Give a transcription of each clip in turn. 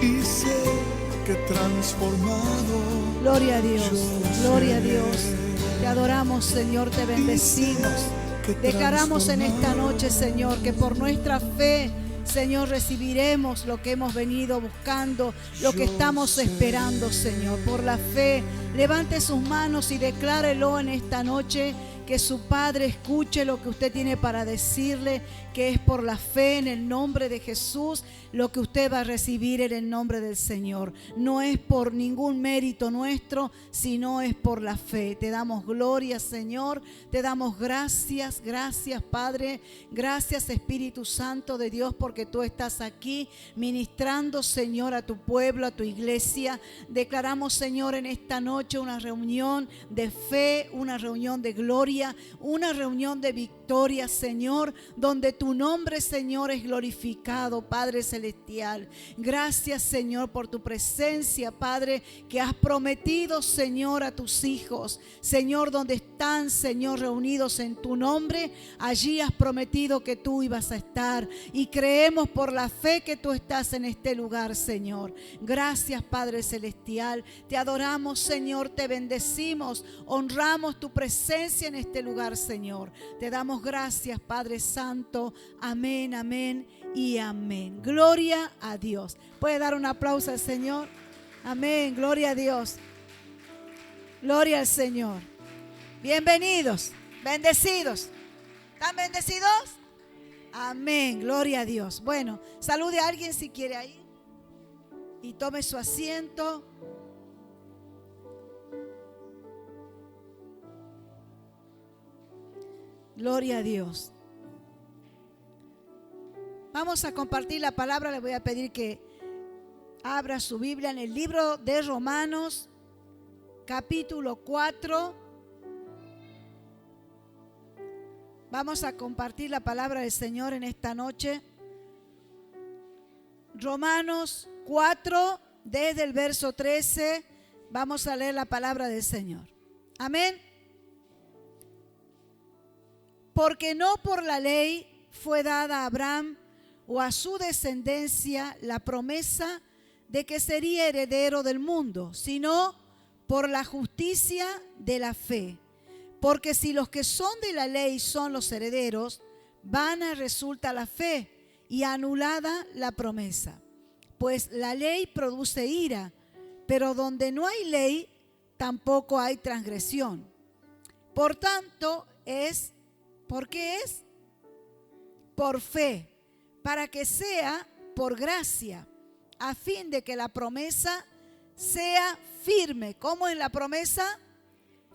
y sé que transformado. Gloria a Dios, gloria a Dios. Te adoramos, Señor, te bendecimos. Declaramos en esta noche, Señor, que por nuestra fe, Señor, recibiremos lo que hemos venido buscando, lo que estamos esperando, Señor. Por la fe, levante sus manos y declárelo en esta noche, que su Padre escuche lo que usted tiene para decirle, que es por la fe en el nombre de Jesús lo que usted va a recibir en el nombre del Señor. No es por ningún mérito nuestro, sino es por la fe. Te damos gloria, Señor, te damos gracias, gracias, Padre, gracias, Espíritu Santo de Dios, porque tú estás aquí ministrando, Señor, a tu pueblo, a tu iglesia. Declaramos, Señor, en esta noche una reunión de fe, una reunión de gloria, una reunión de victoria, Señor, donde tu nombre, Señor, es glorificado, Padre celestial. Gracias, Señor, por tu presencia, Padre, que has prometido, Señor, a tus hijos. Señor, donde están, Señor, reunidos en tu nombre, allí has prometido que tú ibas a estar, y creemos por la fe que tú estás en este lugar, Señor. Gracias, Padre celestial. Te adoramos, Señor, te bendecimos, honramos tu presencia en este lugar, Señor. Te damos gracias, Padre Santo. Amén, amén y amén. Gloria a Dios. ¿Puede dar un aplauso al Señor? Amén, gloria a Dios. Gloria al Señor. Bienvenidos, bendecidos. ¿Están bendecidos? Amén, gloria a Dios. Bueno, salude a alguien si quiere ahí y tome su asiento. Gloria a Dios. Vamos a compartir la palabra. Le voy a pedir que abra su Biblia en el libro de Romanos, capítulo 4. Vamos a compartir la palabra del Señor en esta noche. Romanos 4, desde el verso 13, vamos a leer la palabra del Señor. Amén. Porque no por la ley fue dada a Abraham o a su descendencia la promesa de que sería heredero del mundo, sino por la justicia de la fe. Porque si los que son de la ley son los herederos, vana resulta la fe y anulada la promesa. Pues la ley produce ira, pero donde no hay ley, tampoco hay transgresión. Por tanto, ¿por qué es? Por fe, para que sea por gracia, a fin de que la promesa sea firme. ¿Cómo es la promesa?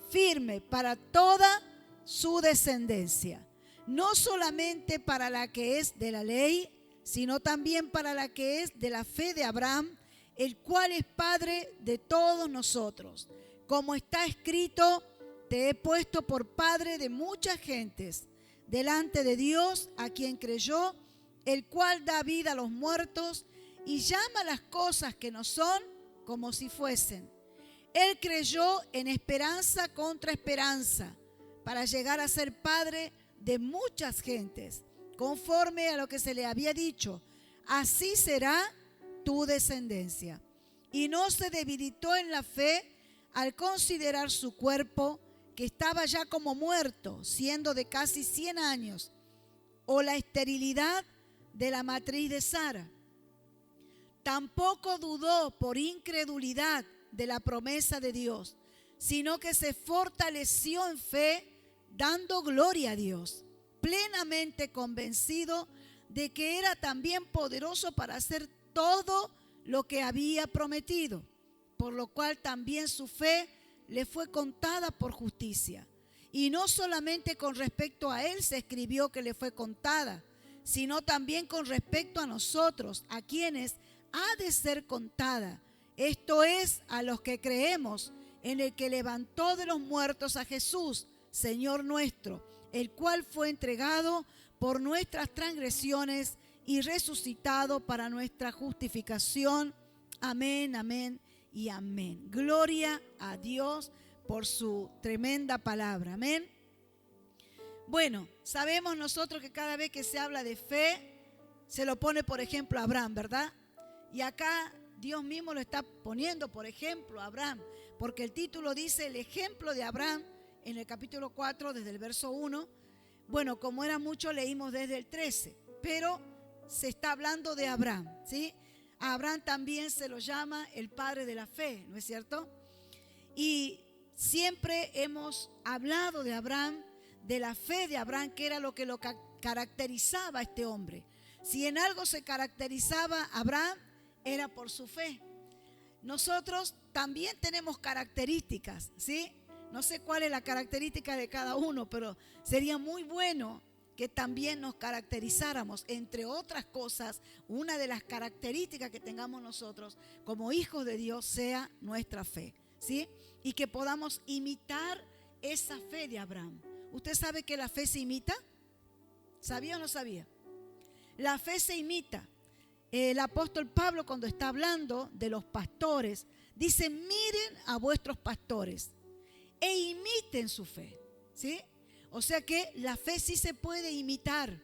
Firme para toda su descendencia. No solamente para la que es de la ley, sino también para la que es de la fe de Abraham, el cual es Padre de todos nosotros. Como está escrito, te he puesto por padre de muchas gentes, delante de Dios, a quien creyó, el cual da vida a los muertos y llama las cosas que no son como si fuesen. Él creyó en esperanza contra esperanza, para llegar a ser padre de muchas gentes, conforme a lo que se le había dicho, así será tu descendencia. Y no se debilitó en la fe al considerar su cuerpo, que estaba ya como muerto, siendo de casi 100 años, o la esterilidad de la matriz de Sara. Tampoco dudó por incredulidad de la promesa de Dios, sino que se fortaleció en fe, dando gloria a Dios, plenamente convencido de que era también poderoso para hacer todo lo que había prometido, por lo cual también su fe le fue contada por justicia. Y no solamente con respecto a él se escribió que le fue contada, sino también con respecto a nosotros, a quienes ha de ser contada. Esto es, a los que creemos en el que levantó de los muertos a Jesús, Señor nuestro, el cual fue entregado por nuestras transgresiones y resucitado para nuestra justificación. Amén, amén y amén. Gloria a Dios por su tremenda palabra. Amén. Bueno, sabemos nosotros que cada vez que se habla de fe, se lo pone, por ejemplo, a Abraham, ¿verdad? Y acá Dios mismo lo está poniendo, por ejemplo, a Abraham, porque el título dice el ejemplo de Abraham en el capítulo 4, desde el verso 1. Bueno, como era mucho, leímos desde el 13, pero se está hablando de Abraham, ¿sí? A Abraham también se lo llama el padre de la fe, ¿no es cierto? Y siempre hemos hablado de Abraham, de la fe de Abraham, que era lo que lo caracterizaba a este hombre. Si en algo se caracterizaba a Abraham, era por su fe. Nosotros también tenemos características, ¿sí? No sé cuál es la característica de cada uno, pero sería muy bueno que también nos caracterizáramos. Entre otras cosas, una de las características que tengamos nosotros como hijos de Dios sea nuestra fe, ¿sí? Y que podamos imitar esa fe de Abraham. ¿Usted sabe que la fe se imita? ¿Sabía o no sabía? La fe se imita. El apóstol Pablo, cuando está hablando de los pastores, dice: miren a vuestros pastores e imiten su fe, ¿sí? O sea que la fe sí se puede imitar,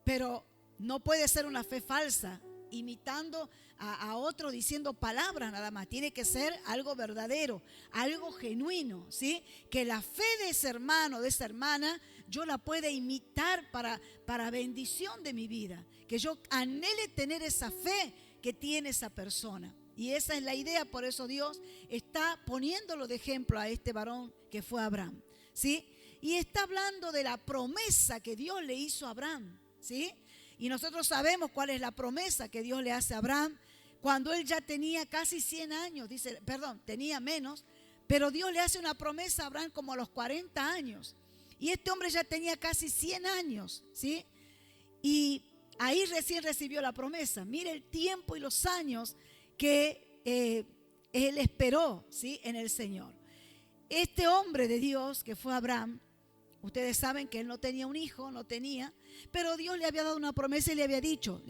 pero no puede ser una fe falsa, imitando a otro diciendo palabras nada más. Tiene que ser algo verdadero, algo genuino, ¿sí? Que la fe de ese hermano, de esa hermana, yo la pueda imitar para bendición de mi vida. Que yo anhele tener esa fe que tiene esa persona. Y esa es la idea, por eso Dios está poniéndolo de ejemplo a este varón que fue Abraham, ¿sí? Y está hablando de la promesa que Dios le hizo a Abraham, ¿sí? Y nosotros sabemos cuál es la promesa que Dios le hace a Abraham cuando él ya tenía casi 100 años, tenía menos, pero Dios le hace una promesa a Abraham como a los 40 años. Y este hombre ya tenía casi 100 años, ¿sí? Y ahí recién recibió la promesa. Mire el tiempo y los años que él esperó, ¿sí? En el Señor. Este hombre de Dios que fue Abraham, ustedes saben que él no tenía un hijo, pero Dios le había dado una promesa y le había dicho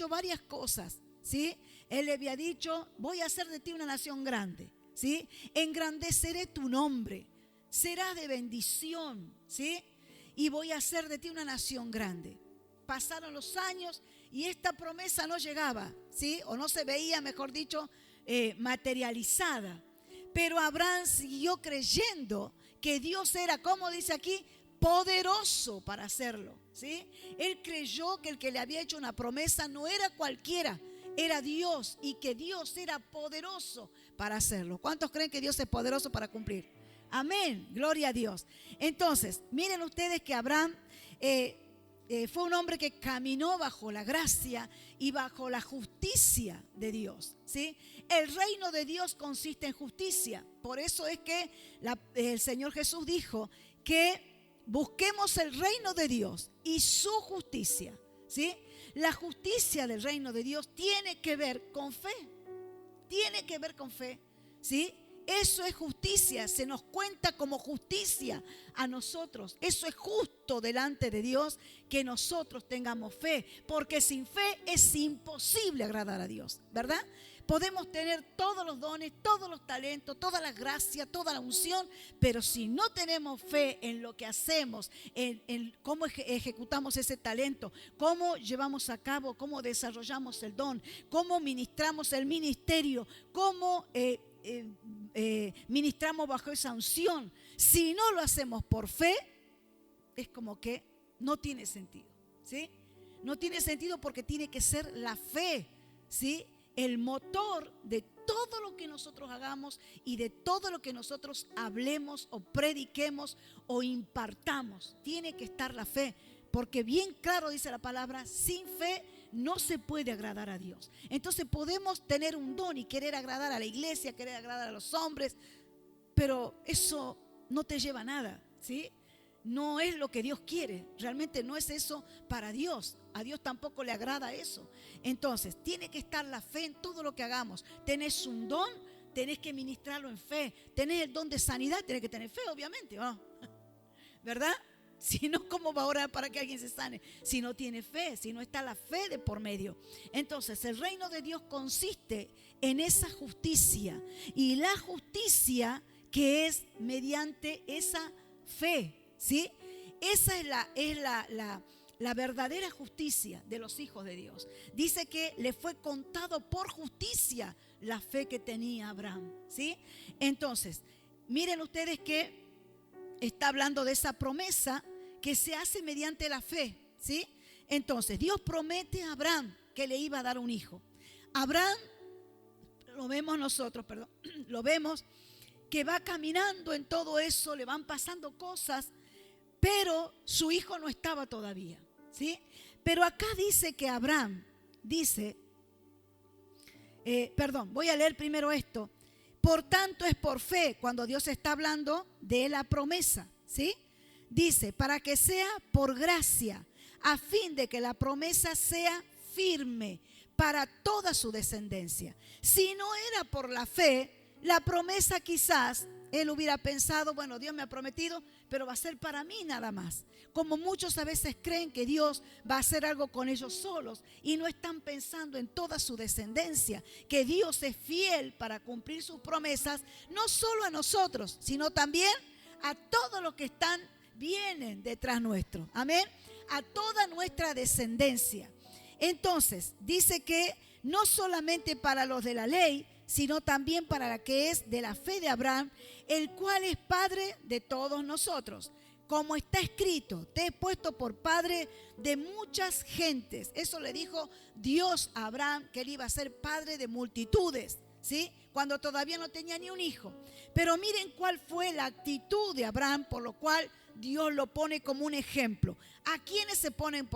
varias cosas, ¿sí? Él le había dicho: voy a hacer de ti una nación grande, ¿sí? Engrandeceré tu nombre, serás de bendición, ¿sí? Y voy a hacer de ti una nación grande. Pasaron los años y esta promesa no llegaba, ¿sí? O no se veía, mejor dicho, materializada. Pero Abraham siguió creyendo que Dios era, como dice aquí, poderoso para hacerlo, ¿sí? Él creyó que el que le había hecho una promesa no era cualquiera, era Dios, y que Dios era poderoso para hacerlo. ¿Cuántos creen que Dios es poderoso para cumplir? Amén, gloria a Dios. Entonces, miren ustedes que Abraham fue un hombre que caminó bajo la gracia y bajo la justicia de Dios, ¿sí? El reino de Dios consiste en justicia. Por eso es que el Señor Jesús dijo que busquemos el reino de Dios y su justicia, ¿sí? La justicia del reino de Dios tiene que ver con fe. Tiene que ver con fe, ¿sí? Eso es justicia, se nos cuenta como justicia a nosotros. Eso es justo delante de Dios que nosotros tengamos fe, porque sin fe es imposible agradar a Dios, ¿verdad? Podemos tener todos los dones, todos los talentos, toda la gracia, toda la unción, pero si no tenemos fe en lo que hacemos, en cómo ejecutamos ese talento, cómo llevamos a cabo, cómo desarrollamos el don, cómo ministramos el ministerio, cómo ministramos bajo esa unción, si no lo hacemos por fe, es como que no tiene sentido, ¿sí? No tiene sentido, porque tiene que ser la fe, ¿sí? El motor de todo lo que nosotros hagamos y de todo lo que nosotros hablemos o prediquemos o impartamos. Tiene que estar la fe, porque bien claro dice la palabra: sin fe no se puede agradar a Dios. Entonces podemos tener un don y querer agradar a la iglesia, querer agradar a los hombres, pero eso no te lleva a nada, ¿sí? No es lo que Dios quiere, realmente no es eso para Dios. A Dios tampoco le agrada eso. Entonces tiene que estar la fe en todo lo que hagamos. Tenés un don, tenés que ministrarlo en fe. Tenés el don de sanidad, tenés que tener fe, obviamente, ¿no? ¿Verdad? Si no, ¿cómo va a orar para que alguien se sane? Si no tiene fe, si no está la fe de por medio. Entonces el reino de Dios consiste en esa justicia, y la justicia que es mediante esa fe, ¿sí? Esa es la verdadera justicia de los hijos de Dios. Dice que le fue contado por justicia la fe que tenía Abraham, ¿sí? Entonces, miren ustedes que está hablando de esa promesa que se hace mediante la fe, ¿sí? Entonces, Dios promete a Abraham que le iba a dar un hijo. Abraham, lo vemos nosotros, lo vemos que va caminando en todo eso, le van pasando cosas, pero su hijo no estaba todavía, ¿sí? Pero acá dice que Abraham, voy a leer primero esto. Por tanto es por fe, cuando Dios está hablando de la promesa, ¿sí? Dice, para que sea por gracia, a fin de que la promesa sea firme para toda su descendencia. Si no era por la fe, la promesa quizás él hubiera pensado, bueno, Dios me ha prometido, pero va a ser para mí nada más. Como muchos a veces creen que Dios va a hacer algo con ellos solos y no están pensando en toda su descendencia, que Dios es fiel para cumplir sus promesas, no solo a nosotros, sino también a todos los que vienen detrás nuestro. Amén. A toda nuestra descendencia. Entonces, dice que no solamente para los de la ley, sino también para la que es de la fe de Abraham, el cual es padre de todos nosotros. Como está escrito, te he puesto por padre de muchas gentes. Eso le dijo Dios a Abraham, que él iba a ser padre de multitudes, ¿sí? Cuando todavía no tenía ni un hijo. Pero miren cuál fue la actitud de Abraham, por lo cual Dios lo pone como un ejemplo. ¿A quiénes se ponen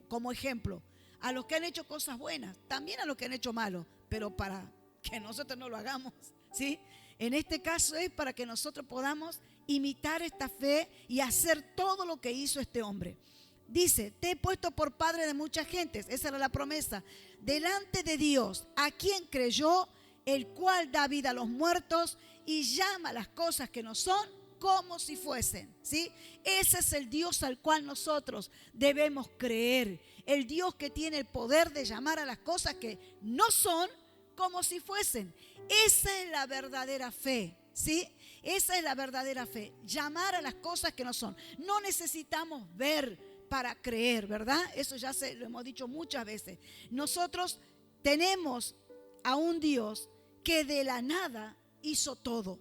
como ejemplo? A los que han hecho cosas buenas, también a los que han hecho malos, pero para que nosotros no lo hagamos, ¿sí? En este caso es para que nosotros podamos imitar esta fe y hacer todo lo que hizo este hombre. Dice, te he puesto por padre de muchas gentes, esa era la promesa, delante de Dios, a quien creyó, el cual da vida a los muertos y llama las cosas que no son como si fuesen, ¿sí? Ese es el Dios al cual nosotros debemos creer, el Dios que tiene el poder de llamar a las cosas que no son como si fuesen. Esa es la verdadera fe, ¿sí? Esa es la verdadera fe, llamar a las cosas que no son. No necesitamos ver para creer, ¿verdad? Eso ya lo hemos dicho muchas veces. Nosotros tenemos a un Dios que de la nada hizo todo.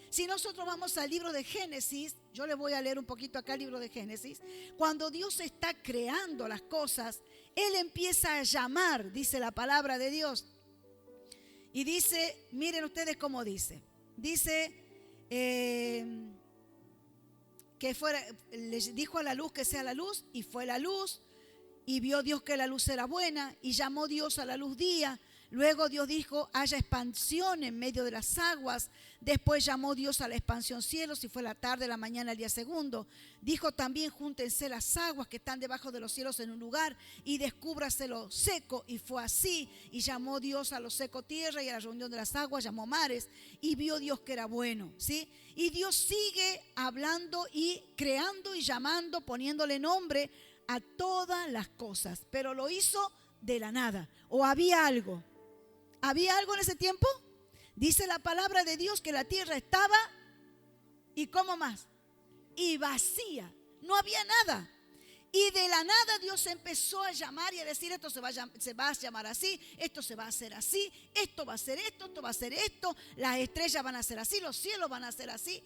Si nosotros vamos al libro de Génesis, yo les voy a leer un poquito acá el libro de Génesis. Cuando Dios está creando las cosas, Él empieza a llamar, dice la palabra de Dios. Y dice, miren ustedes cómo dice. Dice que le dijo a la luz que sea la luz, y fue la luz. Y vio Dios que la luz era buena, y llamó Dios a la luz día. Luego Dios dijo, haya expansión en medio de las aguas. Después llamó Dios a la expansión cielos, y fue la tarde, la mañana, el día segundo. Dijo también, júntense las aguas que están debajo de los cielos en un lugar, y descúbrase lo seco. Y fue así. Y llamó Dios a lo seco tierra, y a la reunión de las aguas llamó mares. Y vio Dios que era bueno, ¿sí? Y Dios sigue hablando y creando y llamando, poniéndole nombre a todas las cosas. Pero lo hizo de la nada. ¿O había algo? ¿Había algo en ese tiempo? Dice la palabra de Dios que la tierra estaba, ¿y cómo más? Y vacía, no había nada. Y de la nada Dios empezó a llamar y a decir, esto se va a llamar así, esto se va a hacer así, esto va a ser esto va a ser esto, las estrellas van a ser así, los cielos van a ser así.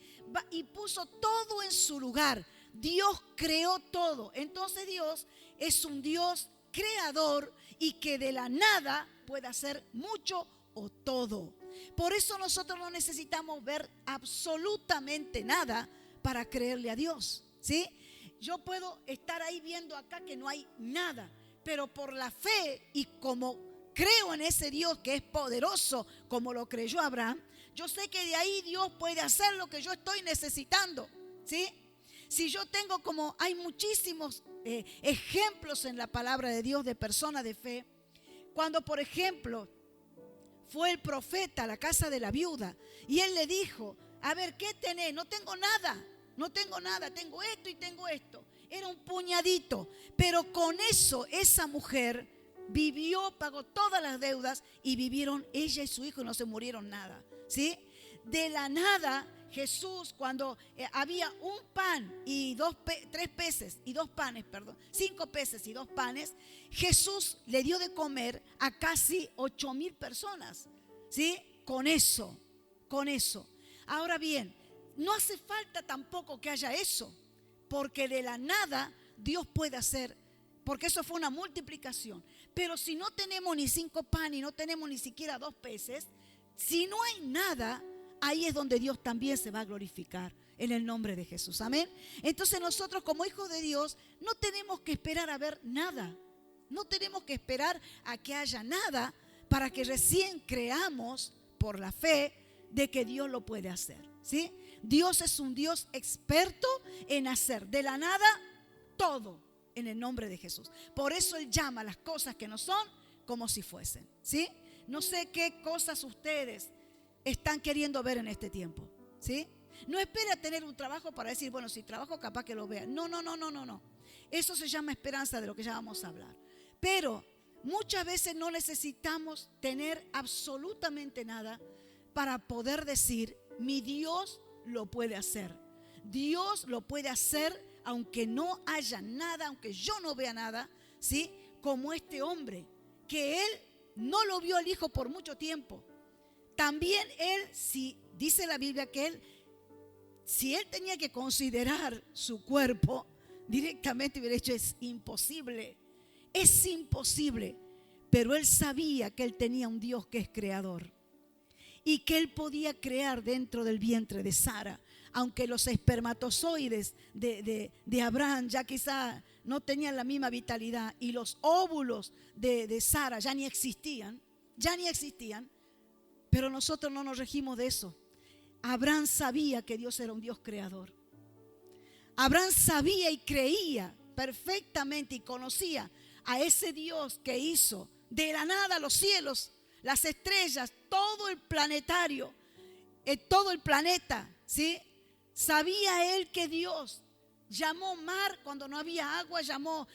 Y puso todo en su lugar. Dios creó todo. Entonces Dios es un Dios creador y que de la nada puede hacer mucho o todo. Por eso nosotros no necesitamos ver absolutamente nada para creerle a Dios, ¿sí? Yo puedo estar ahí viendo acá que no hay nada, pero por la fe y como creo en ese Dios que es poderoso, como lo creyó Abraham, yo sé que de ahí Dios puede hacer lo que yo estoy necesitando, ¿sí? Si yo tengo, como hay muchísimos ejemplos en la palabra de Dios de personas de fe, cuando por ejemplo fue el profeta a la casa de la viuda y él le dijo, a ver, ¿qué tenés? No tengo nada, tengo esto y tengo esto. Era un puñadito, pero con eso esa mujer vivió, pagó todas las deudas y vivieron ella y su hijo y no se murieron nada, ¿sí? De la nada Jesús, cuando había un pan y 5 peces y 2 panes, Jesús le dio de comer a casi 8,000 personas. ¿sí? Con eso. Ahora bien, no hace falta tampoco que haya eso, porque de la nada Dios puede hacer, porque eso fue una multiplicación. Pero si no tenemos ni 5 panes y no tenemos ni siquiera 2 peces, si no hay nada, ahí es donde Dios también se va a glorificar en el nombre de Jesús. Amén. Entonces nosotros como hijos de Dios no tenemos que esperar a ver nada. No tenemos que esperar a que haya nada para que recién creamos por la fe de que Dios lo puede hacer, ¿sí? Dios es un Dios experto en hacer de la nada todo en el nombre de Jesús. Por eso Él llama las cosas que no son como si fuesen, ¿sí? No sé qué cosas ustedes están queriendo ver en este tiempo, ¿sí? No espere a tener un trabajo para decir, bueno, si trabajo capaz que lo vea. No. Eso se llama esperanza, de lo que ya vamos a hablar. Pero muchas veces no necesitamos tener absolutamente nada para poder decir, mi Dios lo puede hacer. Dios lo puede hacer aunque no haya nada, aunque yo no vea nada, ¿sí? Como este hombre, que él no lo vio al hijo por mucho tiempo. También él, si dice la Biblia que si él tenía que considerar su cuerpo, directamente hubiera dicho, es imposible, pero él sabía que él tenía un Dios que es creador y que él podía crear dentro del vientre de Sara, aunque los espermatozoides de Abraham ya quizá no tenían la misma vitalidad y los óvulos de Sara ya ni existían, pero nosotros no nos regimos de eso. Abraham sabía que Dios era un Dios creador. Abraham sabía y creía perfectamente y conocía a ese Dios que hizo de la nada los cielos, las estrellas, todo el planetario, todo el planeta, ¿sí? Sabía él que Dios llamó mar cuando no había agua, llamó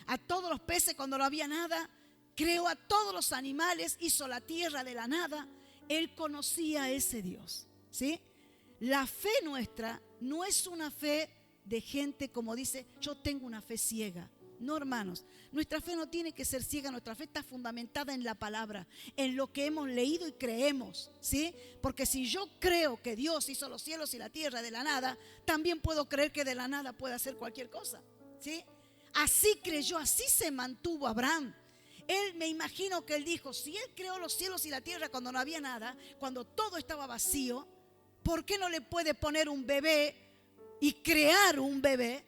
a todos los peces cuando no había nada, creó a todos los animales, hizo la tierra de la nada. Él conocía a ese Dios, ¿sí? La fe nuestra no es una fe de gente como dice, yo tengo una fe ciega. No, hermanos, nuestra fe no tiene que ser ciega, nuestra fe está fundamentada en la palabra, en lo que hemos leído y creemos, ¿sí? Porque si yo creo que Dios hizo los cielos y la tierra de la nada, también puedo creer que de la nada puede hacer cualquier cosa, ¿sí? Así creyó, así se mantuvo Abraham. Él, me imagino que él dijo, si él creó los cielos y la tierra cuando no había nada, cuando todo estaba vacío, ¿por qué no le puede poner un bebé y crear un bebé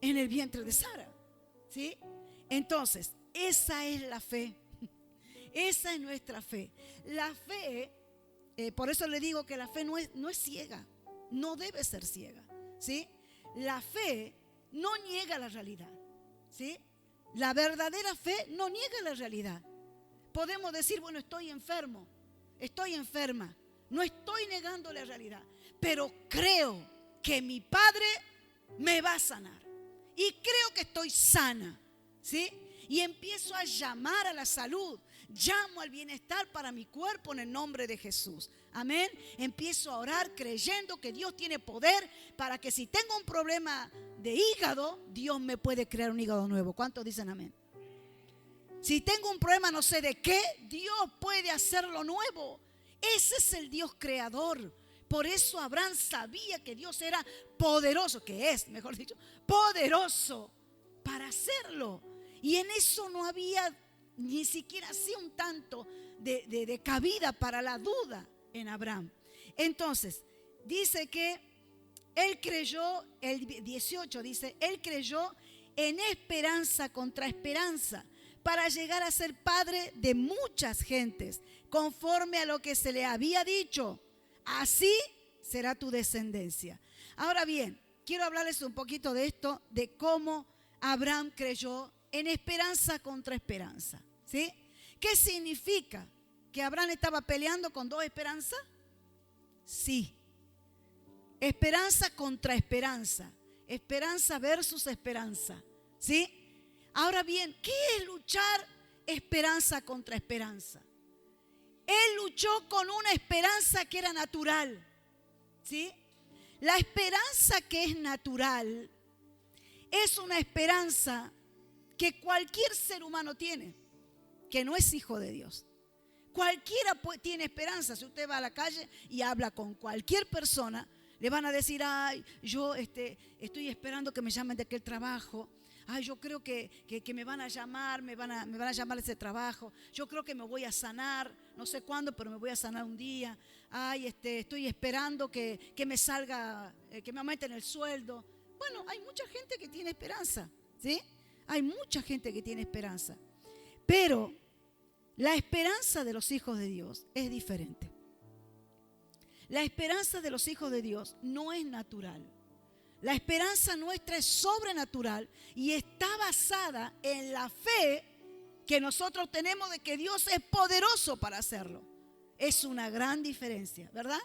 en el vientre de Sara? ¿Sí? Entonces, esa es la fe. Esa es nuestra fe. La fe, por eso le digo que la fe no es ciega, no debe ser ciega, ¿sí? La fe no niega la realidad, ¿sí? La verdadera fe no niega la realidad. Podemos decir, bueno, estoy enfermo, estoy enferma, no estoy negando la realidad, pero creo que mi Padre me va a sanar. Y creo que estoy sana, ¿sí? Y empiezo a llamar a la salud, llamo al bienestar para mi cuerpo en el nombre de Jesús. Amén. Empiezo a orar creyendo que Dios tiene poder para que si tengo un problema de hígado, Dios me puede crear un hígado nuevo. ¿Cuántos dicen amén? Si tengo un problema no sé de qué, Dios puede hacerlo nuevo. Ese es el Dios creador. Por eso Abraham sabía que Dios era poderoso, que es, mejor dicho, poderoso para hacerlo. Y en eso no había ni siquiera así un tanto de cabida para la duda en Abraham. Entonces, dice que él creyó, el 18 dice, él creyó en esperanza contra esperanza para llegar a ser padre de muchas gentes, conforme a lo que se le había dicho. Así será tu descendencia. Ahora bien, quiero hablarles un poquito de esto, de cómo Abraham creyó en esperanza contra esperanza, ¿sí? ¿Qué significa? ¿Que Abraham estaba peleando con dos esperanzas? Sí. Esperanza contra esperanza. Esperanza versus esperanza, ¿sí? Ahora bien, ¿qué es luchar esperanza contra esperanza? Él luchó con una esperanza que era natural, ¿sí? La esperanza que es natural es una esperanza que cualquier ser humano tiene, que no es hijo de Dios. Cualquiera tiene esperanza. Si usted va a la calle y habla con cualquier persona, le van a decir, ay, yo estoy esperando que me llamen de aquel trabajo. Ay, yo creo que me van a llamar, me van a llamar a ese trabajo. Yo creo que me voy a sanar, no sé cuándo, pero me voy a sanar un día. Ay, estoy esperando que me salga, que me aumenten el sueldo. Bueno, hay mucha gente que tiene esperanza, ¿sí? Hay mucha gente que tiene esperanza. Pero la esperanza de los hijos de Dios es diferente. La esperanza de los hijos de Dios no es natural. La esperanza nuestra es sobrenatural y está basada en la fe que nosotros tenemos de que Dios es poderoso para hacerlo. Es una gran diferencia, ¿verdad?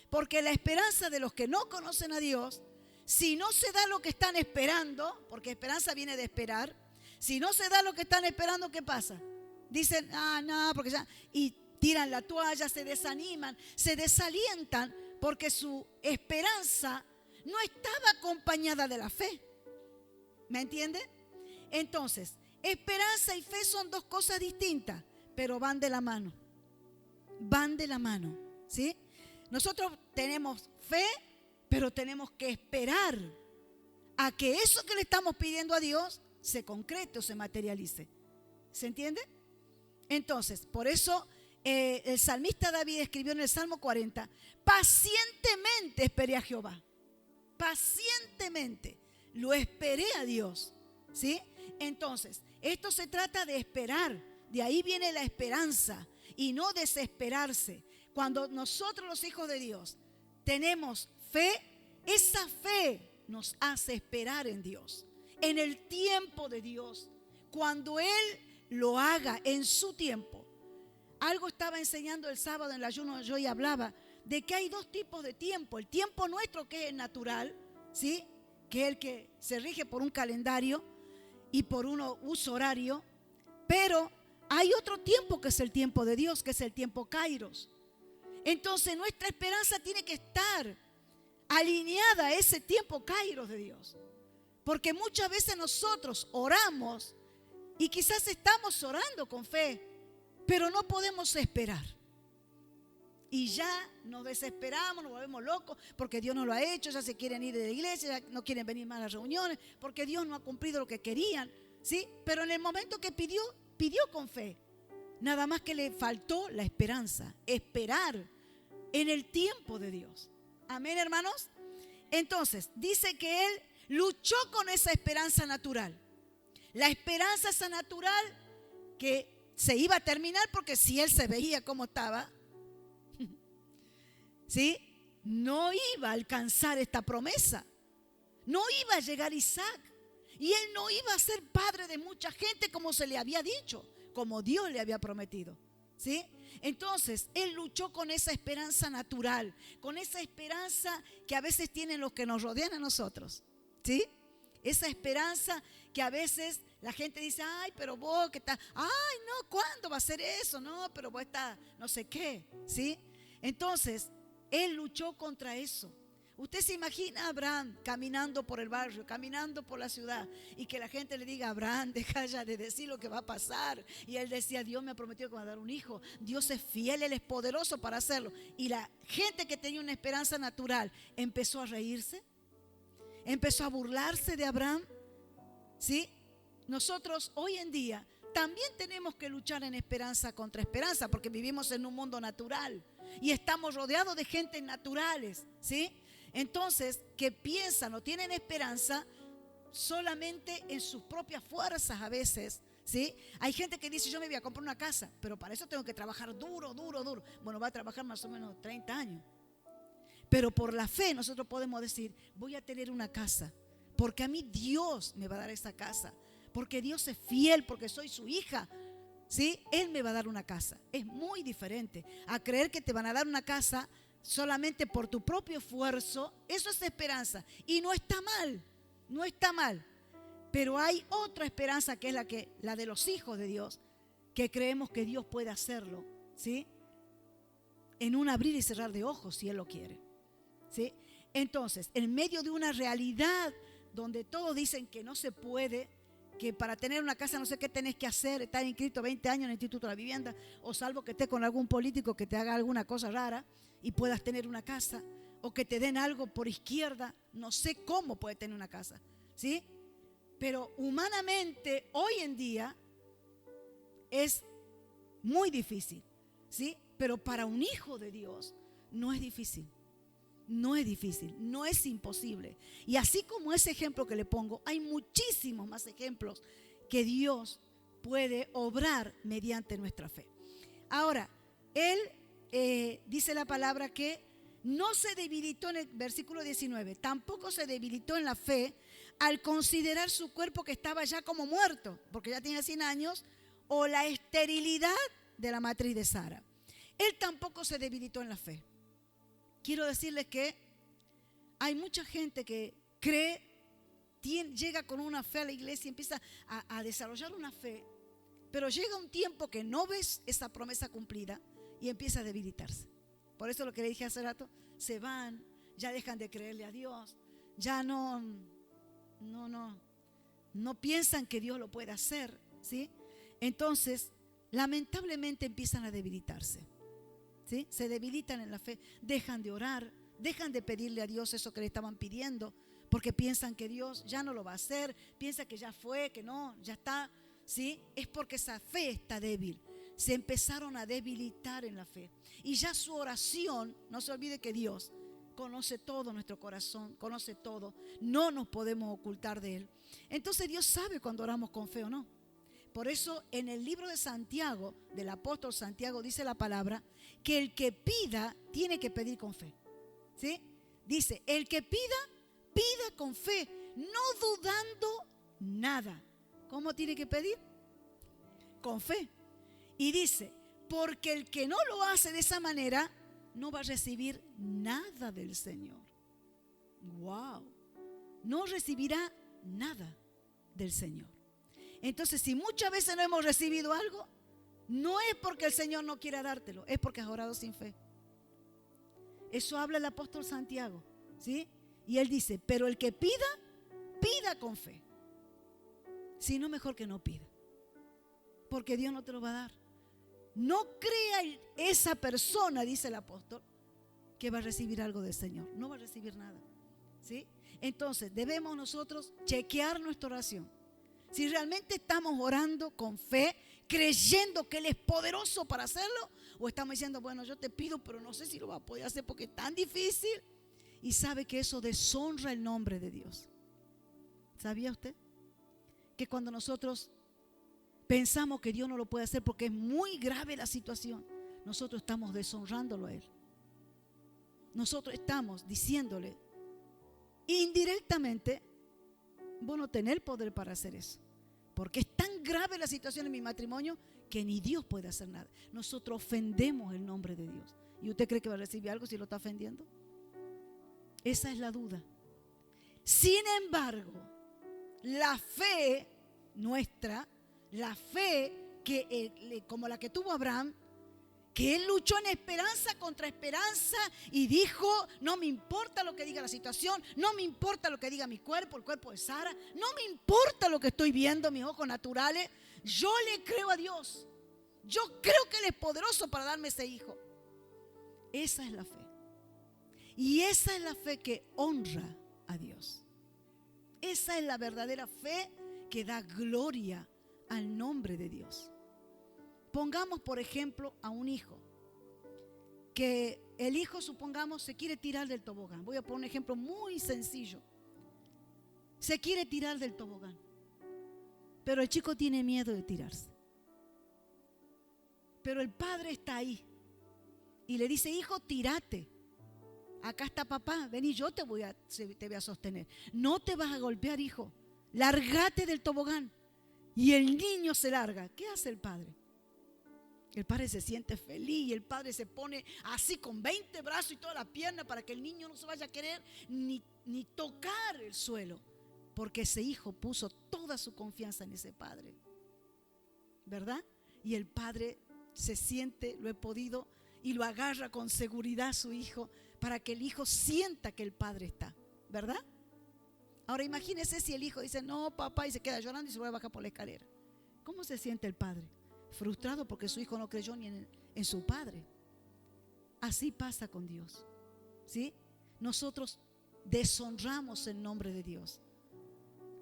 Porque la esperanza de los que no conocen a Dios, si no se da lo que están esperando, porque esperanza viene de esperar, si no se da lo que están esperando, ¿qué pasa? Dicen, no, porque ya, y tiran la toalla, se desaniman, se desalientan, porque su esperanza no estaba acompañada de la fe. ¿Me entiende? Entonces, esperanza y fe son dos cosas distintas, pero van de la mano. Van de la mano, ¿sí? Nosotros tenemos fe, pero tenemos que esperar a que eso que le estamos pidiendo a Dios se concrete o se materialice. ¿Se entiende? Entonces, por eso el salmista David escribió en el Salmo 40, pacientemente esperé a Jehová. Pacientemente lo esperé a Dios, ¿sí? Entonces, esto se trata de esperar. De ahí viene la esperanza y no desesperarse. Cuando nosotros los hijos de Dios tenemos fe, esa fe nos hace esperar en Dios, en el tiempo de Dios, cuando Él lo haga en su tiempo. Algo estaba enseñando el sábado en el ayuno yo y hablaba de que hay dos tipos de tiempo. El tiempo nuestro, que es el natural, ¿sí? Que es el que se rige por un calendario y por un uso horario. Pero hay otro tiempo que es el tiempo de Dios, que es el tiempo Kairos. Entonces nuestra esperanza tiene que estar alineada a ese tiempo Kairos de Dios. Porque muchas veces nosotros oramos y quizás estamos orando con fe, pero no podemos esperar. Y ya nos desesperamos, nos volvemos locos porque Dios no lo ha hecho, ya se quieren ir de la iglesia, ya no quieren venir más a las reuniones porque Dios no ha cumplido lo que querían, ¿sí? Pero en el momento que pidió con fe. Nada más que le faltó la esperanza, esperar en el tiempo de Dios. Amén, hermanos. Entonces, dice que él luchó con esa esperanza natural. La esperanza esa natural que se iba a terminar porque si él se veía como estaba, ¿sí? No iba a alcanzar esta promesa. No iba a llegar Isaac. Y él no iba a ser padre de mucha gente como se le había dicho, como Dios le había prometido, ¿sí? Entonces, él luchó con esa esperanza natural, con esa esperanza que a veces tienen los que nos rodean a nosotros, ¿sí? Esa esperanza que a veces la gente dice, ay, pero vos que estás, ay, no, ¿cuándo va a ser eso? No, pero vos estás, no sé qué, ¿sí? Entonces, él luchó contra eso. Usted se imagina a Abraham caminando por el barrio, caminando por la ciudad y que la gente le diga, Abraham, deja ya de decir lo que va a pasar. Y él decía, Dios me ha prometido que va a dar un hijo. Dios es fiel, Él es poderoso para hacerlo. Y la gente que tenía una esperanza natural empezó a reírse, empezó a burlarse de Abraham, ¿sí? Nosotros hoy en día también tenemos que luchar en esperanza contra esperanza porque vivimos en un mundo natural y estamos rodeados de gente naturales, ¿sí? Entonces, que piensan o tienen esperanza solamente en sus propias fuerzas a veces, ¿sí? Hay gente que dice, yo me voy a comprar una casa, pero para eso tengo que trabajar duro. Bueno, va a trabajar más o menos 30 años. Pero por la fe nosotros podemos decir, voy a tener una casa, porque a mí Dios me va a dar esa casa, porque Dios es fiel, porque soy su hija, ¿sí? Él me va a dar una casa. Es muy diferente a creer que te van a dar una casa solamente por tu propio esfuerzo. Eso es esperanza y no está mal, no está mal. Pero hay otra esperanza que es la de los hijos de Dios, que creemos que Dios puede hacerlo, ¿sí? En un abrir y cerrar de ojos si Él lo quiere, ¿sí? Entonces, en medio de una realidad donde todos dicen que no se puede, que para tener una casa no sé qué tenés que hacer, estar inscrito 20 años en el Instituto de la Vivienda, o salvo que estés con algún político que te haga alguna cosa rara y puedas tener una casa, o que te den algo por izquierda, no sé cómo puedes tener una casa, ¿sí? Pero humanamente hoy en día es muy difícil, ¿sí? Pero para un hijo de Dios no es difícil. No es difícil, no es imposible. Y así como ese ejemplo que le pongo, hay muchísimos más ejemplos que Dios puede obrar mediante nuestra fe. Ahora, Él dice la palabra que no se debilitó en el versículo 19, tampoco se debilitó en la fe al considerar su cuerpo que estaba ya como muerto, porque ya tenía 100 años, o la esterilidad de la matriz de Sara. Él tampoco se debilitó en la fe. Quiero decirles que hay mucha gente que cree, llega con una fe a la iglesia y empieza a desarrollar una fe, pero llega un tiempo que no ves esa promesa cumplida y empieza a debilitarse. Por eso lo que le dije hace rato, se van, ya dejan de creerle a Dios, ya no piensan que Dios lo puede hacer, ¿sí? Entonces, lamentablemente empiezan a debilitarse. ¿Sí? Se debilitan en la fe, dejan de orar, dejan de pedirle a Dios eso que le estaban pidiendo, porque piensan que Dios ya no lo va a hacer, piensan que ya fue, que no, ya está, ¿sí? Es porque esa fe está débil. Se empezaron a debilitar en la fe. Y ya su oración, no se olvide que Dios conoce todo nuestro corazón, conoce todo, no nos podemos ocultar de Él. Entonces Dios sabe cuando oramos con fe o no. Por eso en el libro de Santiago, del apóstol Santiago, dice la palabra que el que pida tiene que pedir con fe, ¿sí? Dice, el que pida, pida con fe, no dudando nada. ¿Cómo tiene que pedir? Con fe. Y dice, porque el que no lo hace de esa manera, no va a recibir nada del Señor. ¡Wow! No recibirá nada del Señor. Entonces, si muchas veces no hemos recibido algo, no es porque el Señor no quiera dártelo, es porque has orado sin fe. Eso habla el apóstol Santiago, ¿sí? Y él dice, pero el que pida, pida con fe. Si no, mejor que no pida, porque Dios no te lo va a dar. No crea esa persona, dice el apóstol, que va a recibir algo del Señor. No va a recibir nada, ¿sí? Entonces, debemos nosotros chequear nuestra oración. Si realmente estamos orando con fe, creyendo que Él es poderoso para hacerlo, o estamos diciendo, bueno, yo te pido, pero no sé si lo va a poder hacer porque es tan difícil. Y sabe que eso deshonra el nombre de Dios. ¿Sabía usted? Que cuando nosotros pensamos que Dios no lo puede hacer porque es muy grave la situación, nosotros estamos deshonrándolo a Él. Nosotros estamos diciéndole indirectamente, vos no tenés el poder para hacer eso, porque es tan grave la situación en mi matrimonio que ni Dios puede hacer nada. Nosotros ofendemos el nombre de Dios. ¿Y usted cree que va a recibir algo si lo está ofendiendo? Esa es la duda. Sin embargo, la fe nuestra, la fe que, como la que tuvo Abraham, que él luchó en esperanza contra esperanza y dijo, no me importa lo que diga la situación, no me importa lo que diga mi cuerpo, el cuerpo de Sara, no me importa lo que estoy viendo, mis ojos naturales, yo le creo a Dios, yo creo que Él es poderoso para darme ese hijo. Esa es la fe. Y esa es la fe que honra a Dios. Esa es la verdadera fe que da gloria al nombre de Dios. Pongamos, por ejemplo, a un hijo, que el hijo, supongamos, se quiere tirar del tobogán. Voy a poner un ejemplo muy sencillo. Se quiere tirar del tobogán, pero el chico tiene miedo de tirarse. Pero el padre está ahí y le dice, hijo, tírate. Acá está papá, vení, yo te voy a sostener. No te vas a golpear, hijo. Lárgate del tobogán. Y el niño se larga. ¿Qué hace el padre? El padre se siente feliz y el padre se pone así con 20 brazos y toda la pierna para que el niño no se vaya a querer ni tocar el suelo, porque ese hijo puso toda su confianza en ese padre, ¿verdad? Y el padre se siente, lo he podido, y lo agarra con seguridad a su hijo para que el hijo sienta que el padre está, ¿verdad? Ahora imagínese si el hijo dice, no papá, y se queda llorando y se vuelve a bajar por la escalera. ¿Cómo se siente el padre? Frustrado porque su hijo no creyó ni en su padre. Así pasa con Dios, ¿sí? Nosotros deshonramos el nombre de Dios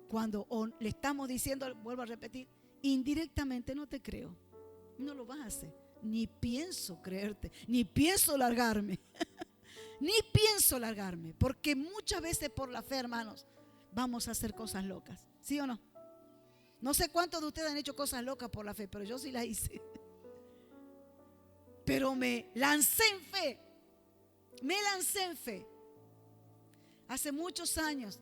cuando le estamos diciendo, vuelvo a repetir, indirectamente: no te creo, no lo vas a hacer, ni pienso creerte, ni pienso largarme. Ni pienso largarme, porque muchas veces por la fe, hermanos, vamos a hacer cosas locas, ¿sí o no? No sé cuántos de ustedes han hecho cosas locas por la fe, pero yo sí las hice. Pero me lancé en fe. Me lancé en fe. Hace muchos años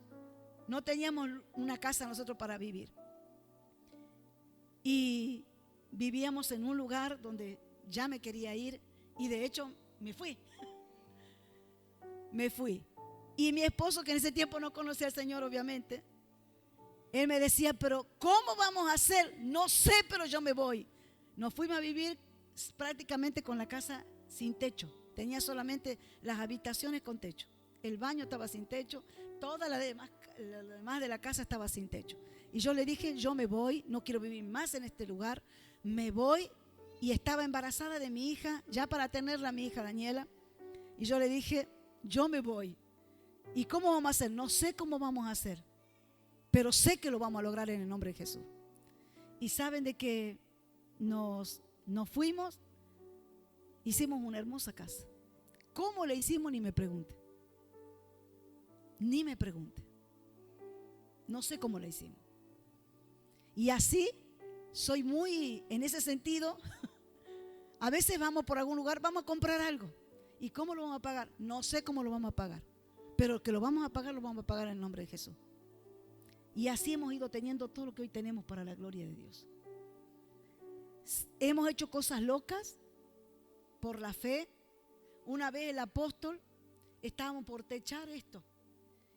no teníamos una casa nosotros para vivir. Y vivíamos en un lugar donde ya me quería ir, y de hecho me fui. Me fui. Y mi esposo, que en ese tiempo no conocía al Señor, obviamente, él me decía: pero ¿cómo vamos a hacer? No sé, pero yo me voy. Nos fuimos a vivir prácticamente con la casa sin techo. Tenía solamente las habitaciones con techo. El baño estaba sin techo. Toda la demás de la casa estaba sin techo. Y yo le dije: yo me voy, no quiero vivir más en este lugar. Me voy. Y estaba embarazada de mi hija, ya para tenerla, mi hija Daniela. Y yo le dije: yo me voy. ¿Y cómo vamos a hacer? No sé cómo vamos a hacer, pero sé que lo vamos a lograr en el nombre de Jesús. Y saben de que nos fuimos, hicimos una hermosa casa. ¿Cómo le hicimos? Ni me pregunte. Ni me pregunte. No sé cómo le hicimos. Y así soy muy, en ese sentido, a veces vamos por algún lugar, vamos a comprar algo. ¿Y cómo lo vamos a pagar? No sé cómo lo vamos a pagar, pero que lo vamos a pagar en el nombre de Jesús. Y así hemos ido teniendo todo lo que hoy tenemos para la gloria de Dios. Hemos hecho cosas locas por la fe. Una vez el apóstol, estábamos por techar esto,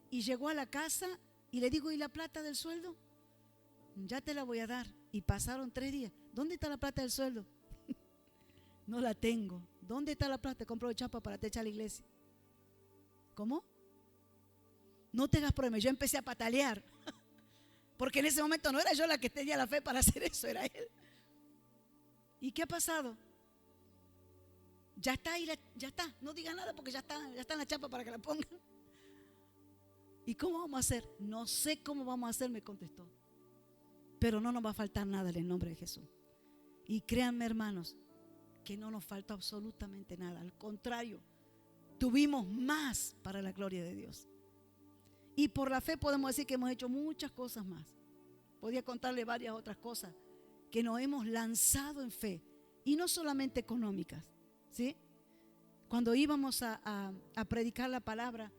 y llegó a la casa y le digo: ¿y la plata del sueldo? Ya te la voy a dar. Y pasaron 3 días. ¿Dónde está la plata del sueldo? No la tengo. ¿Dónde está la plata? Compró chapa para techar la iglesia. ¿Cómo? No tengas problemas. Yo empecé a patalear, porque en ese momento no era yo la que tenía la fe para hacer eso, era él. ¿Y qué ha pasado? Ya está ahí, ya está. No diga nada porque ya está en la chapa para que la pongan. ¿Y cómo vamos a hacer? No sé cómo vamos a hacer, me contestó. Pero no nos va a faltar nada en el nombre de Jesús. Y créanme, hermanos, que no nos falta absolutamente nada. Al contrario, tuvimos más para la gloria de Dios. Y por la fe podemos decir que hemos hecho muchas cosas más. Podía contarle varias otras cosas que nos hemos lanzado en fe. Y no solamente económicas, ¿sí? Cuando íbamos a predicar la palabra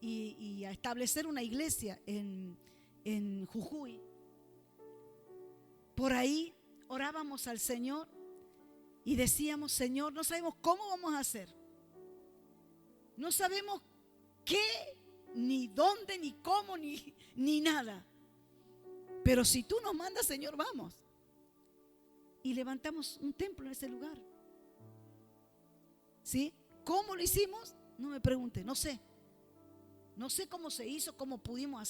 y a establecer una iglesia en Jujuy, por ahí orábamos al Señor y decíamos: Señor, no sabemos cómo vamos a hacer. No sabemos qué, ni dónde, ni cómo, ni nada. Pero si tú nos mandas, Señor, vamos. Y levantamos un templo en ese lugar. ¿Sí? ¿Cómo lo hicimos? No me pregunte, no sé. No sé cómo se hizo, cómo pudimos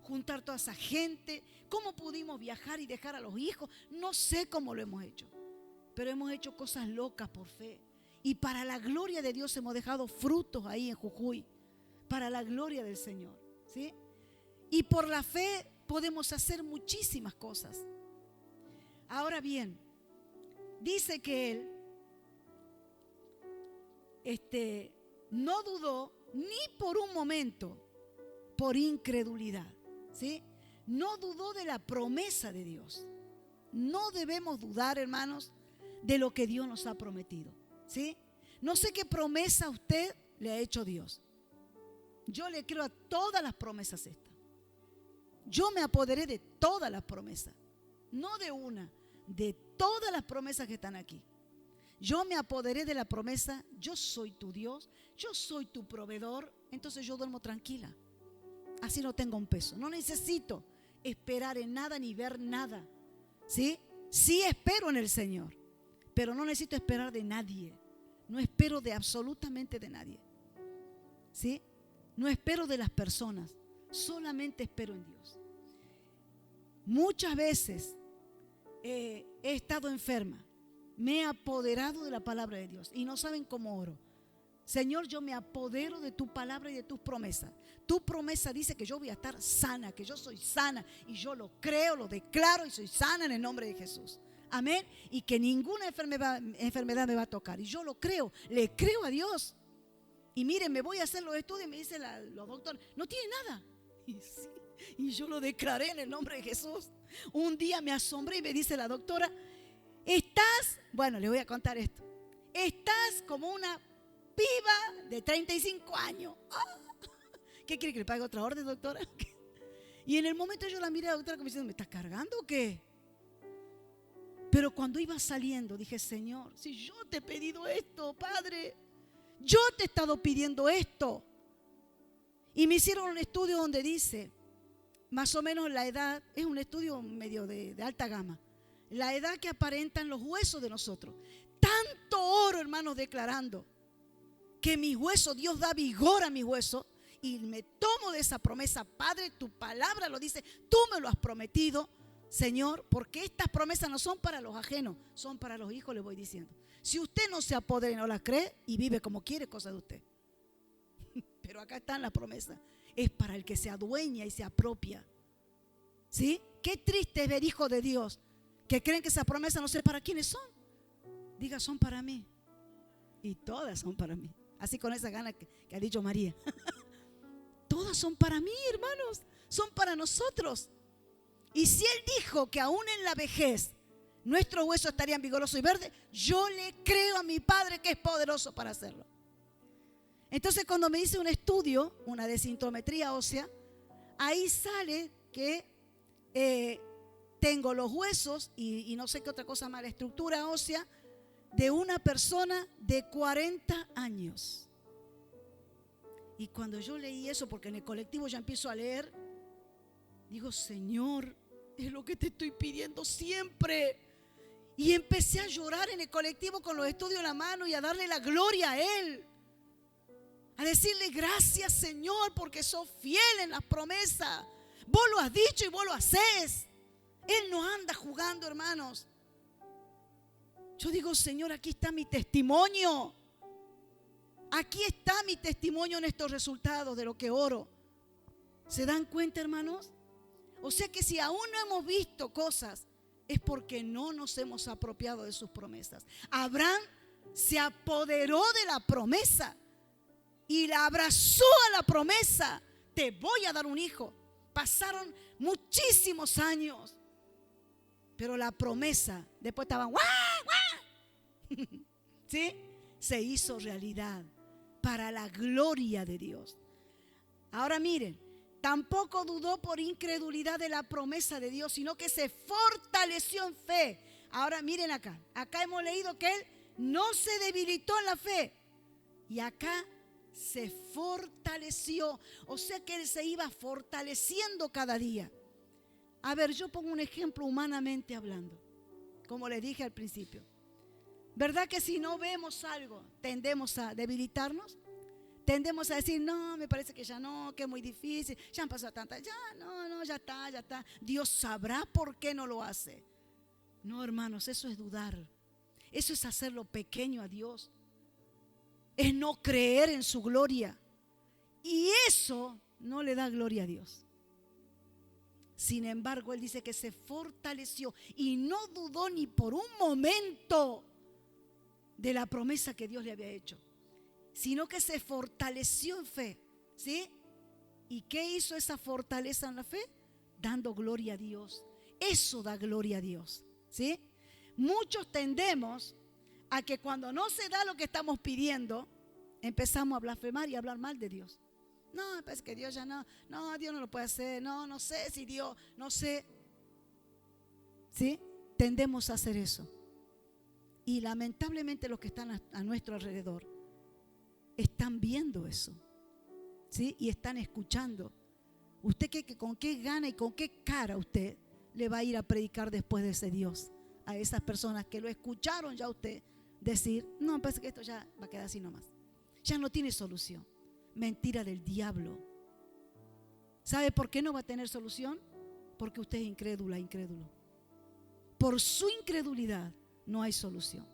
juntar toda esa gente, cómo pudimos viajar y dejar a los hijos. No sé cómo lo hemos hecho, pero hemos hecho cosas locas por fe. Y para la gloria de Dios hemos dejado frutos ahí en Jujuy, para la gloria del Señor, ¿sí? Y por la fe podemos hacer muchísimas cosas. Ahora bien, dice que él no dudó ni por un momento, por incredulidad, ¿sí? No dudó de la promesa de Dios. No debemos dudar, hermanos, de lo que Dios nos ha prometido, ¿sí? No sé qué promesa a usted le ha hecho Dios. Yo le creo a todas las promesas estas. Yo me apoderé de todas las promesas, no de una, de todas las promesas que están aquí. Yo me apoderé de la promesa: yo soy tu Dios, yo soy tu proveedor. Entonces yo duermo tranquila. Así no tengo un peso. No necesito esperar en nada ni ver nada, ¿sí? Sí espero en el Señor, pero no necesito esperar de nadie. No espero de absolutamente de nadie, ¿sí? No espero de las personas. Solamente espero en Dios. Muchas veces he estado enferma. Me he apoderado de la palabra de Dios y no saben cómo oro. Señor, yo me apodero de tu palabra y de tus promesas. Tu promesa dice que yo voy a estar sana, que yo soy sana, y yo lo creo, lo declaro y soy sana en el nombre de Jesús. Amén. Y que ninguna enfermedad me va a tocar. Y yo lo creo, le creo a Dios. Y miren, me voy a hacer los estudios y me dice los doctores, no tiene nada. Y yo lo declaré en el nombre de Jesús. Un día me asombré y me dice la doctora, bueno, les voy a contar esto. Estás como una piba de 35 años. ¿Qué quiere que le pague otra orden, doctora? Y en el momento yo la miré a la doctora como diciendo, ¿me estás cargando o qué? Pero cuando iba saliendo dije, Señor, si yo te he pedido esto, Padre, yo te he estado pidiendo esto. Y me hicieron un estudio donde dice, más o menos la edad, es un estudio medio de alta gama, la edad que aparentan los huesos de nosotros. Tanto oro, hermanos, declarando que mis huesos, Dios da vigor a mis huesos, y me tomo de esa promesa. Padre, tu palabra lo dice, tú me lo has prometido, Señor, porque estas promesas no son para los ajenos, son para los hijos, le voy diciendo. Si usted no se apodera y no la cree y vive como quiere, cosa de usted. Pero acá están las promesas, es para el que se adueña y se apropia. ¿Sí? Qué triste es ver hijos de Dios que creen que esas promesas no sé para quiénes son. Diga, son para mí. Y todas son para mí. Así con esa gana que ha dicho María. Todas son para mí, hermanos. Son para nosotros. Y si Él dijo que aún en la vejez nuestros huesos estarían vigorosos y verdes, yo le creo a mi Padre que es poderoso para hacerlo. Entonces, cuando me hice un estudio, una densitometría ósea, ahí sale que tengo los huesos y no sé qué otra cosa más, la estructura ósea de una persona de 40 años. Y cuando yo leí eso, porque en el colectivo ya empiezo a leer, digo, Señor, es lo que te estoy pidiendo siempre. Y empecé a llorar en el colectivo con los estudios en la mano y a darle la gloria a Él. A decirle, gracias, Señor, porque sos fiel en las promesas. Vos lo has dicho y vos lo hacés. Él no anda jugando, hermanos. Yo digo, Señor, aquí está mi testimonio. Aquí está mi testimonio en estos resultados de lo que oro. ¿Se dan cuenta, hermanos? O sea que si aún no hemos visto cosas, es porque no nos hemos apropiado de sus promesas. Abraham se apoderó de la promesa y la abrazó a la promesa. Te voy a dar un hijo. Pasaron muchísimos años, pero la promesa después estaba ¡guau, guau! ¿Sí? Se hizo realidad para la gloria de Dios. Ahora miren, tampoco dudó por incredulidad de la promesa de Dios, sino que se fortaleció en fe. Ahora miren acá hemos leído que él no se debilitó en la fe, y acá se fortaleció. O sea que él se iba fortaleciendo cada día. A ver, yo pongo un ejemplo humanamente hablando, como les dije al principio. ¿Verdad que si no vemos algo tendemos a debilitarnos? Tendemos a decir, no, me parece que ya no, que es muy difícil, ya han pasado tantas, ya está. Dios sabrá por qué no lo hace. No, hermanos, eso es dudar. Eso es hacerlo pequeño a Dios. Es no creer en su gloria. Y eso no le da gloria a Dios. Sin embargo, él dice que se fortaleció y no dudó ni por un momento de la promesa que Dios le había hecho, sino que se fortaleció en fe. ¿Sí? ¿Y qué hizo esa fortaleza en la fe? Dando gloria a Dios. Eso da gloria a Dios. ¿Sí? Muchos tendemos a que cuando no se da lo que estamos pidiendo, empezamos a blasfemar y a hablar mal de Dios. No, pues que Dios ya no, Dios no lo puede hacer, no sé si Dios, no sé. ¿Sí? Tendemos a hacer eso. Y lamentablemente los que están a nuestro alrededor están viendo eso. ¿Sí? Y están escuchando. ¿Usted con qué gana y con qué cara usted le va a ir a predicar después de ese Dios a esas personas que lo escucharon ya usted decir, no, pues que esto ya va a quedar así nomás? Ya no tiene solución. Mentira del diablo. ¿Sabe por qué no va a tener solución? Porque usted es incrédula, incrédulo. Por su incredulidad no hay solución.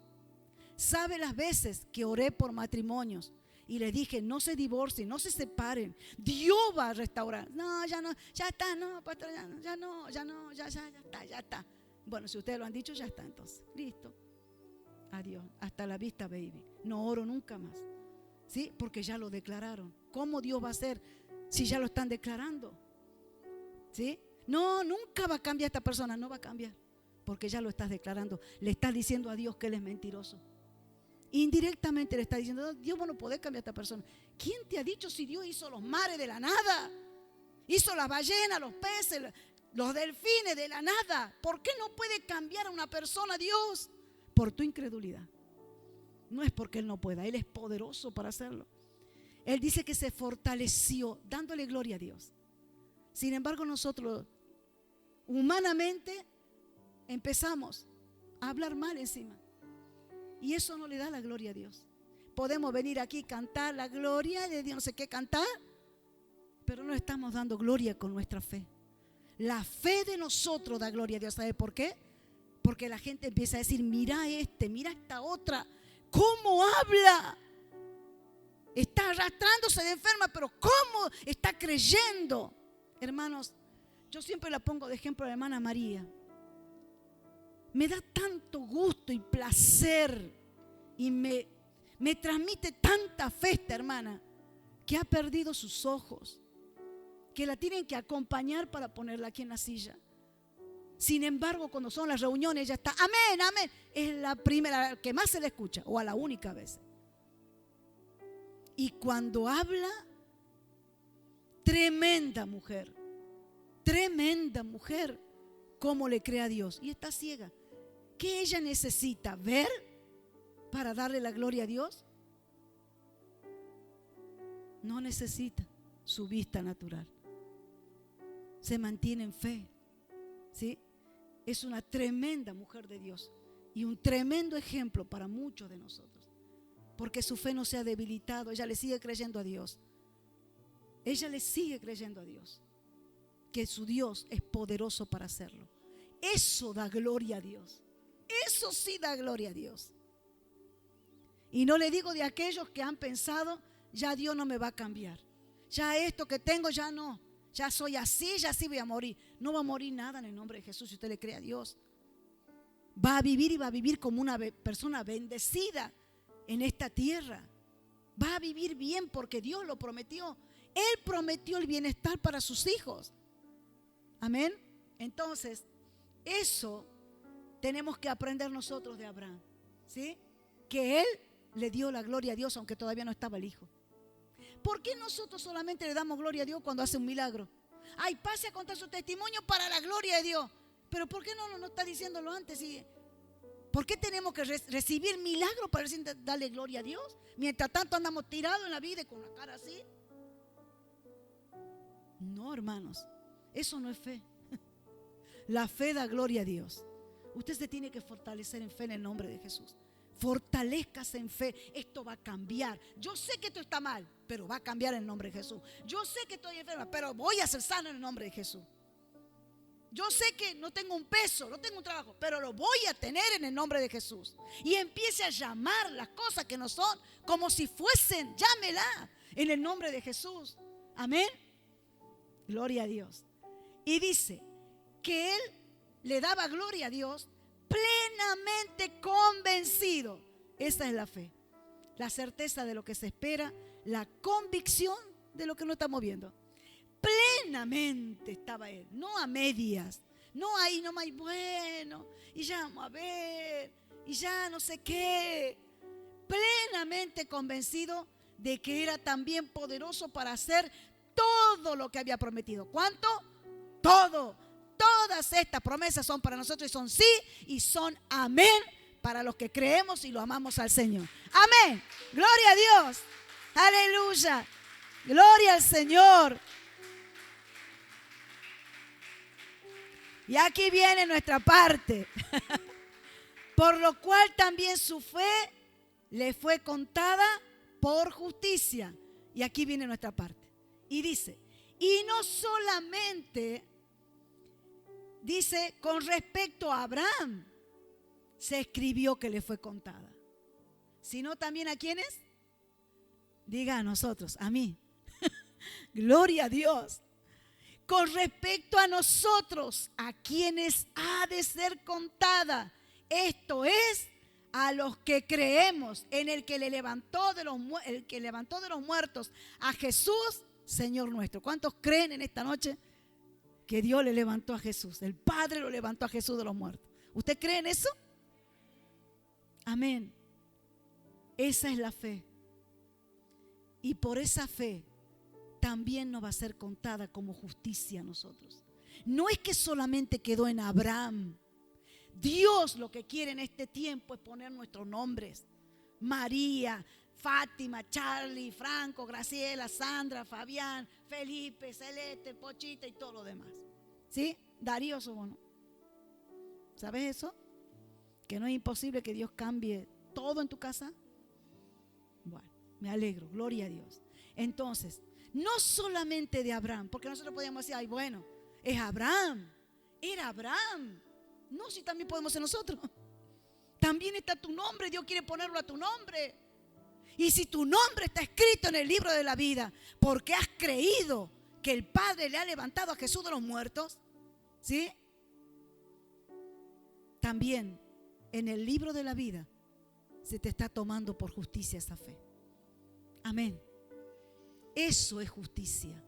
¿Sabe las veces que oré por matrimonios y les dije no se divorcien, no se separen? Dios va a restaurar. No, ya está, no, pastor, ya está. Bueno, si ustedes lo han dicho, ya está entonces. Listo. Adiós. Hasta la vista, baby. No oro nunca más. ¿Sí? Porque ya lo declararon. ¿Cómo Dios va a hacer si ya lo están declarando? ¿Sí? No, nunca va a cambiar esta persona. No va a cambiar. Porque ya lo estás declarando. Le estás diciendo a Dios que Él es mentiroso. Indirectamente le está diciendo, Dios, vos no podés cambiar a esta persona. ¿Quién te ha dicho si Dios hizo los mares de la nada? Hizo las ballenas, los peces, los delfines de la nada. ¿Por qué no puede cambiar a una persona Dios? Por tu incredulidad. No es porque Él no pueda, Él es poderoso para hacerlo. Él dice que se fortaleció dándole gloria a Dios. Sin embargo, nosotros humanamente empezamos a hablar mal encima. Y eso no le da la gloria a Dios. Podemos venir aquí y cantar la gloria de Dios, no sé qué cantar, pero no estamos dando gloria con nuestra fe. La fe de nosotros da gloria a Dios. ¿Sabe por qué? Porque la gente empieza a decir, mira mira esta otra, ¿cómo habla? Está arrastrándose de enferma, pero ¿cómo está creyendo? Hermanos, yo siempre la pongo de ejemplo a la hermana María. Me da tanto gusto y placer y me transmite tanta fe esta hermana que ha perdido sus ojos, que la tienen que acompañar para ponerla aquí en la silla. Sin embargo, cuando son las reuniones ella está, amén, amén. Es la primera que más se le escucha o a la única vez. Y cuando habla, tremenda mujer, cómo le cree a Dios. Y está ciega. ¿Qué ella necesita? ¿Ver para darle la gloria a Dios? No necesita su vista natural. Se mantiene en fe. ¿Sí? Es una tremenda mujer de Dios y un tremendo ejemplo para muchos de nosotros. Porque su fe no se ha debilitado. Ella le sigue creyendo a Dios. Ella le sigue creyendo a Dios. Que su Dios es poderoso para hacerlo. Eso da gloria a Dios. Eso sí da gloria a Dios. Y no le digo de aquellos que han pensado, ya Dios no me va a cambiar. Ya esto que tengo ya no. Ya soy así, ya sí voy a morir. No va a morir nada en el nombre de Jesús si usted le cree a Dios. Va a vivir y va a vivir como una persona bendecida en esta tierra. Va a vivir bien porque Dios lo prometió. Él prometió el bienestar para sus hijos. Amén. Entonces, eso tenemos que aprender nosotros de Abraham, ¿sí? Que él le dio la gloria a Dios aunque todavía no estaba el hijo. ¿Por qué nosotros solamente le damos gloria a Dios cuando hace un milagro? Ay, pase a contar su testimonio para la gloria de Dios. Pero ¿por qué no está diciéndolo antes? ¿Por qué tenemos que recibir milagros para darle gloria a Dios? Mientras tanto andamos tirados en la vida y con la cara así. No, hermanos, eso no es fe. La fe da gloria a Dios. Usted se tiene que fortalecer en fe en el nombre de Jesús. Fortalézcase en fe. Esto va a cambiar. Yo sé que esto está mal, pero va a cambiar en el nombre de Jesús. Yo sé que estoy enferma, pero voy a ser sana en el nombre de Jesús. Yo sé que no tengo un peso, no tengo un trabajo, pero lo voy a tener en el nombre de Jesús. Y empiece a llamar las cosas que no son como si fuesen. Llámela en el nombre de Jesús. Amén. Gloria a Dios. Y dice que él le daba gloria a Dios plenamente convencido. Esa es la fe. La certeza de lo que se espera, la convicción de lo que no estamos viendo. Plenamente estaba él, no a medias, no ahí nomás, bueno, y ya vamos a ver, y ya no sé qué. Plenamente convencido de que era también poderoso para hacer todo lo que había prometido. ¿Cuánto? Todo. Todas estas promesas son para nosotros y son sí y son amén para los que creemos y lo amamos al Señor. Amén. Gloria a Dios. Aleluya. Gloria al Señor. Y aquí viene nuestra parte. Por lo cual también su fe le fue contada por justicia. Y aquí viene nuestra parte. Y dice, Y no solamente dice con respecto a Abraham se escribió que le fue contada, sino también a quienes, diga a nosotros, a mí. Gloria a Dios. Con respecto a nosotros, a quienes ha de ser contada, esto es, a los que creemos en el que levantó de los muertos a Jesús, Señor nuestro. ¿Cuántos creen en esta noche que Dios le levantó a Jesús? El Padre lo levantó a Jesús de los muertos. ¿Usted cree en eso? Amén. Esa es la fe. Y por esa fe también nos va a ser contada como justicia a nosotros. No es que solamente quedó en Abraham. Dios lo que quiere en este tiempo es poner nuestros nombres. María, Fátima, Charlie, Franco, Graciela, Sandra, Fabián, Felipe, Celeste, Pochita y todo lo demás. ¿Sí? Darío Sobono. ¿Sabes eso? Que no es imposible que Dios cambie todo en tu casa. Bueno, me alegro, gloria a Dios. Entonces, no solamente de Abraham, porque nosotros podíamos decir, ay, bueno, es Abraham, era Abraham. No, si también podemos ser nosotros. También está tu nombre, Dios quiere ponerlo a tu nombre. Y si tu nombre está escrito en el libro de la vida, porque has creído que el Padre le ha levantado a Jesús de los muertos, ¿sí? También en el libro de la vida se te está tomando por justicia esa fe. Amén. Eso es justicia.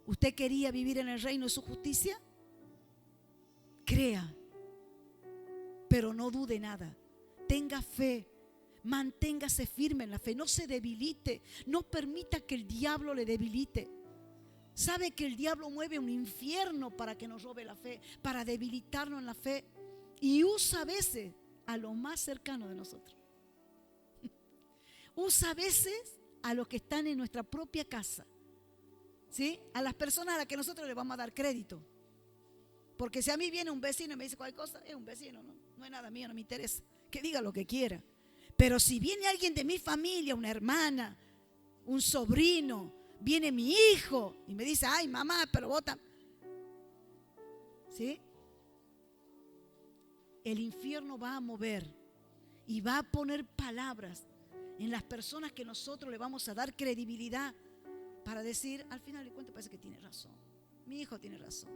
¿Usted quería vivir en el reino de su justicia? Crea, pero no dude nada. Tenga fe, manténgase firme en la fe, no se debilite, no permita que el diablo le debilite. Sabe que el diablo mueve un infierno para que nos robe la fe, para debilitarnos en la fe, y usa a veces a lo más cercano de nosotros. Usa a veces a los que están en nuestra propia casa, ¿sí? A las personas a las que nosotros le vamos a dar crédito. Porque si a mí viene un vecino y me dice cualquier cosa, es un vecino, no es nada mío, no me interesa, que diga lo que quiera. Pero si viene alguien de mi familia, una hermana, un sobrino, viene mi hijo y me dice, ay mamá, pero vota, ¿sí? El infierno va a mover y va a poner palabras en las personas que nosotros le vamos a dar credibilidad para decir, al final de cuentas parece que tiene razón, mi hijo tiene razón.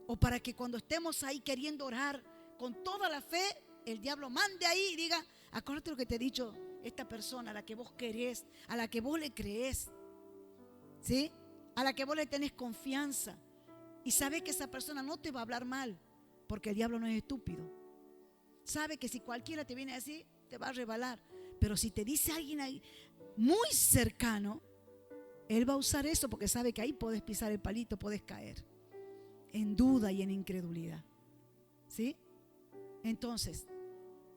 O para que cuando estemos ahí queriendo orar con toda la fe, el diablo mande ahí y diga, acuérdate lo que te he dicho esta persona, a la que vos querés, a la que vos le creés, ¿sí? A la que vos le tenés confianza. Y sabés que esa persona no te va a hablar mal, porque el diablo no es estúpido. Sabe que si cualquiera te viene así, te va a rebalar. Pero si te dice alguien ahí muy cercano, él va a usar eso porque sabe que ahí podés pisar el palito, podés caer en duda y en incredulidad, ¿sí? Entonces,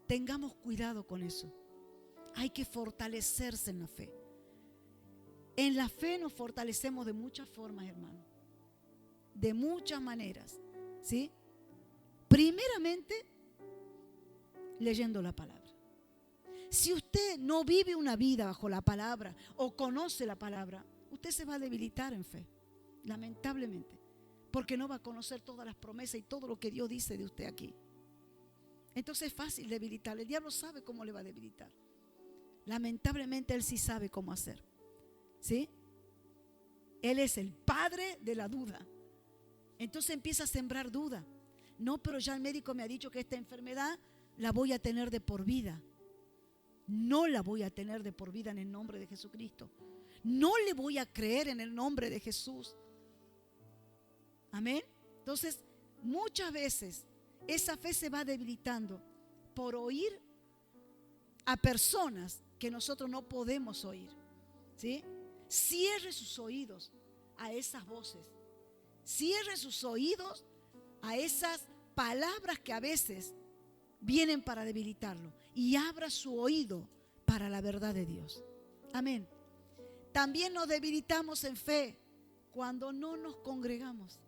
tengamos cuidado con eso. Hay que fortalecerse en la fe. En la fe nos fortalecemos de muchas formas, hermano. De muchas maneras, ¿sí? Primeramente, leyendo la palabra. Si usted no vive una vida bajo la palabra o conoce la palabra, usted se va a debilitar en fe, lamentablemente, porque no va a conocer todas las promesas y todo lo que Dios dice de usted aquí. Entonces es fácil debilitarle. El diablo sabe cómo le va a debilitar. Lamentablemente él sí sabe cómo hacer, ¿sí? Él es el padre de la duda. Entonces empieza a sembrar duda. No, pero ya el médico me ha dicho que esta enfermedad la voy a tener de por vida. No la voy a tener de por vida en el nombre de Jesucristo. No le voy a creer en el nombre de Jesús. Amén. Entonces, muchas veces esa fe se va debilitando por oír a personas que nosotros no podemos oír, ¿sí? Cierre sus oídos a esas voces. Cierre sus oídos a esas palabras que a veces vienen para debilitarlo, y abra su oído para la verdad de Dios. Amén. También nos debilitamos en fe cuando no nos congregamos.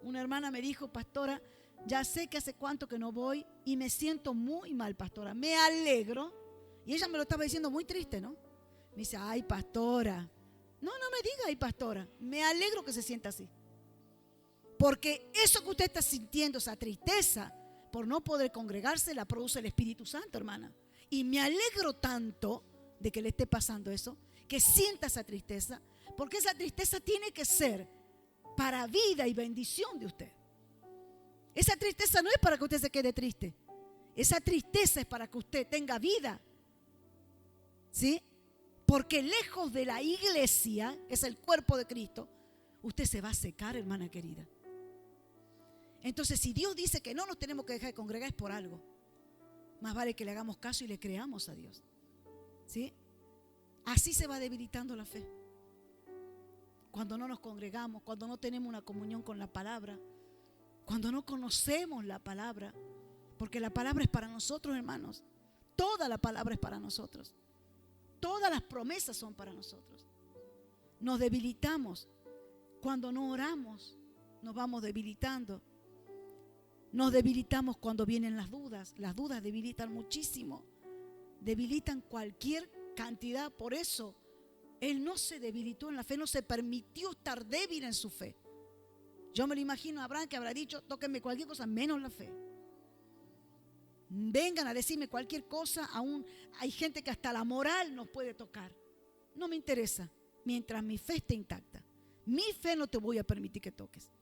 Una hermana me dijo, pastora, ya sé que hace cuánto que no voy y me siento muy mal, pastora. Me alegro. Y ella me lo estaba diciendo muy triste, ¿no? Me dice, ay, pastora, No me diga ahí, pastora. Me alegro que se sienta así. Porque eso que usted está sintiendo, esa tristeza por no poder congregarse, la produce el Espíritu Santo, hermana. Y me alegro tanto de que le esté pasando eso, que sienta esa tristeza, porque esa tristeza tiene que ser para vida y bendición de usted. Esa tristeza no es para que usted se quede triste. Esa tristeza es para que usted tenga vida. ¿Sí? Porque lejos de la iglesia, que es el cuerpo de Cristo, usted se va a secar, hermana querida. Entonces, si Dios dice que no nos tenemos que dejar de congregar, es por algo. Más vale que le hagamos caso y le creamos a Dios. ¿Sí? Así se va debilitando la fe. Cuando no nos congregamos, cuando no tenemos una comunión con la palabra, cuando no conocemos la palabra, porque la palabra es para nosotros, hermanos. Toda la palabra es para nosotros. Todas las promesas son para nosotros. Nos debilitamos. Cuando no oramos, nos vamos debilitando. Nos debilitamos cuando vienen las dudas. Las dudas debilitan muchísimo. Debilitan cualquier cantidad. Por eso, él no se debilitó en la fe, no se permitió estar débil en su fe. Yo me lo imagino a Abraham que habrá dicho, tóquenme cualquier cosa menos la fe. Vengan a decirme cualquier cosa, aún hay gente que hasta la moral nos puede tocar. No me interesa, mientras mi fe esté intacta. Mi fe no te voy a permitir que toques.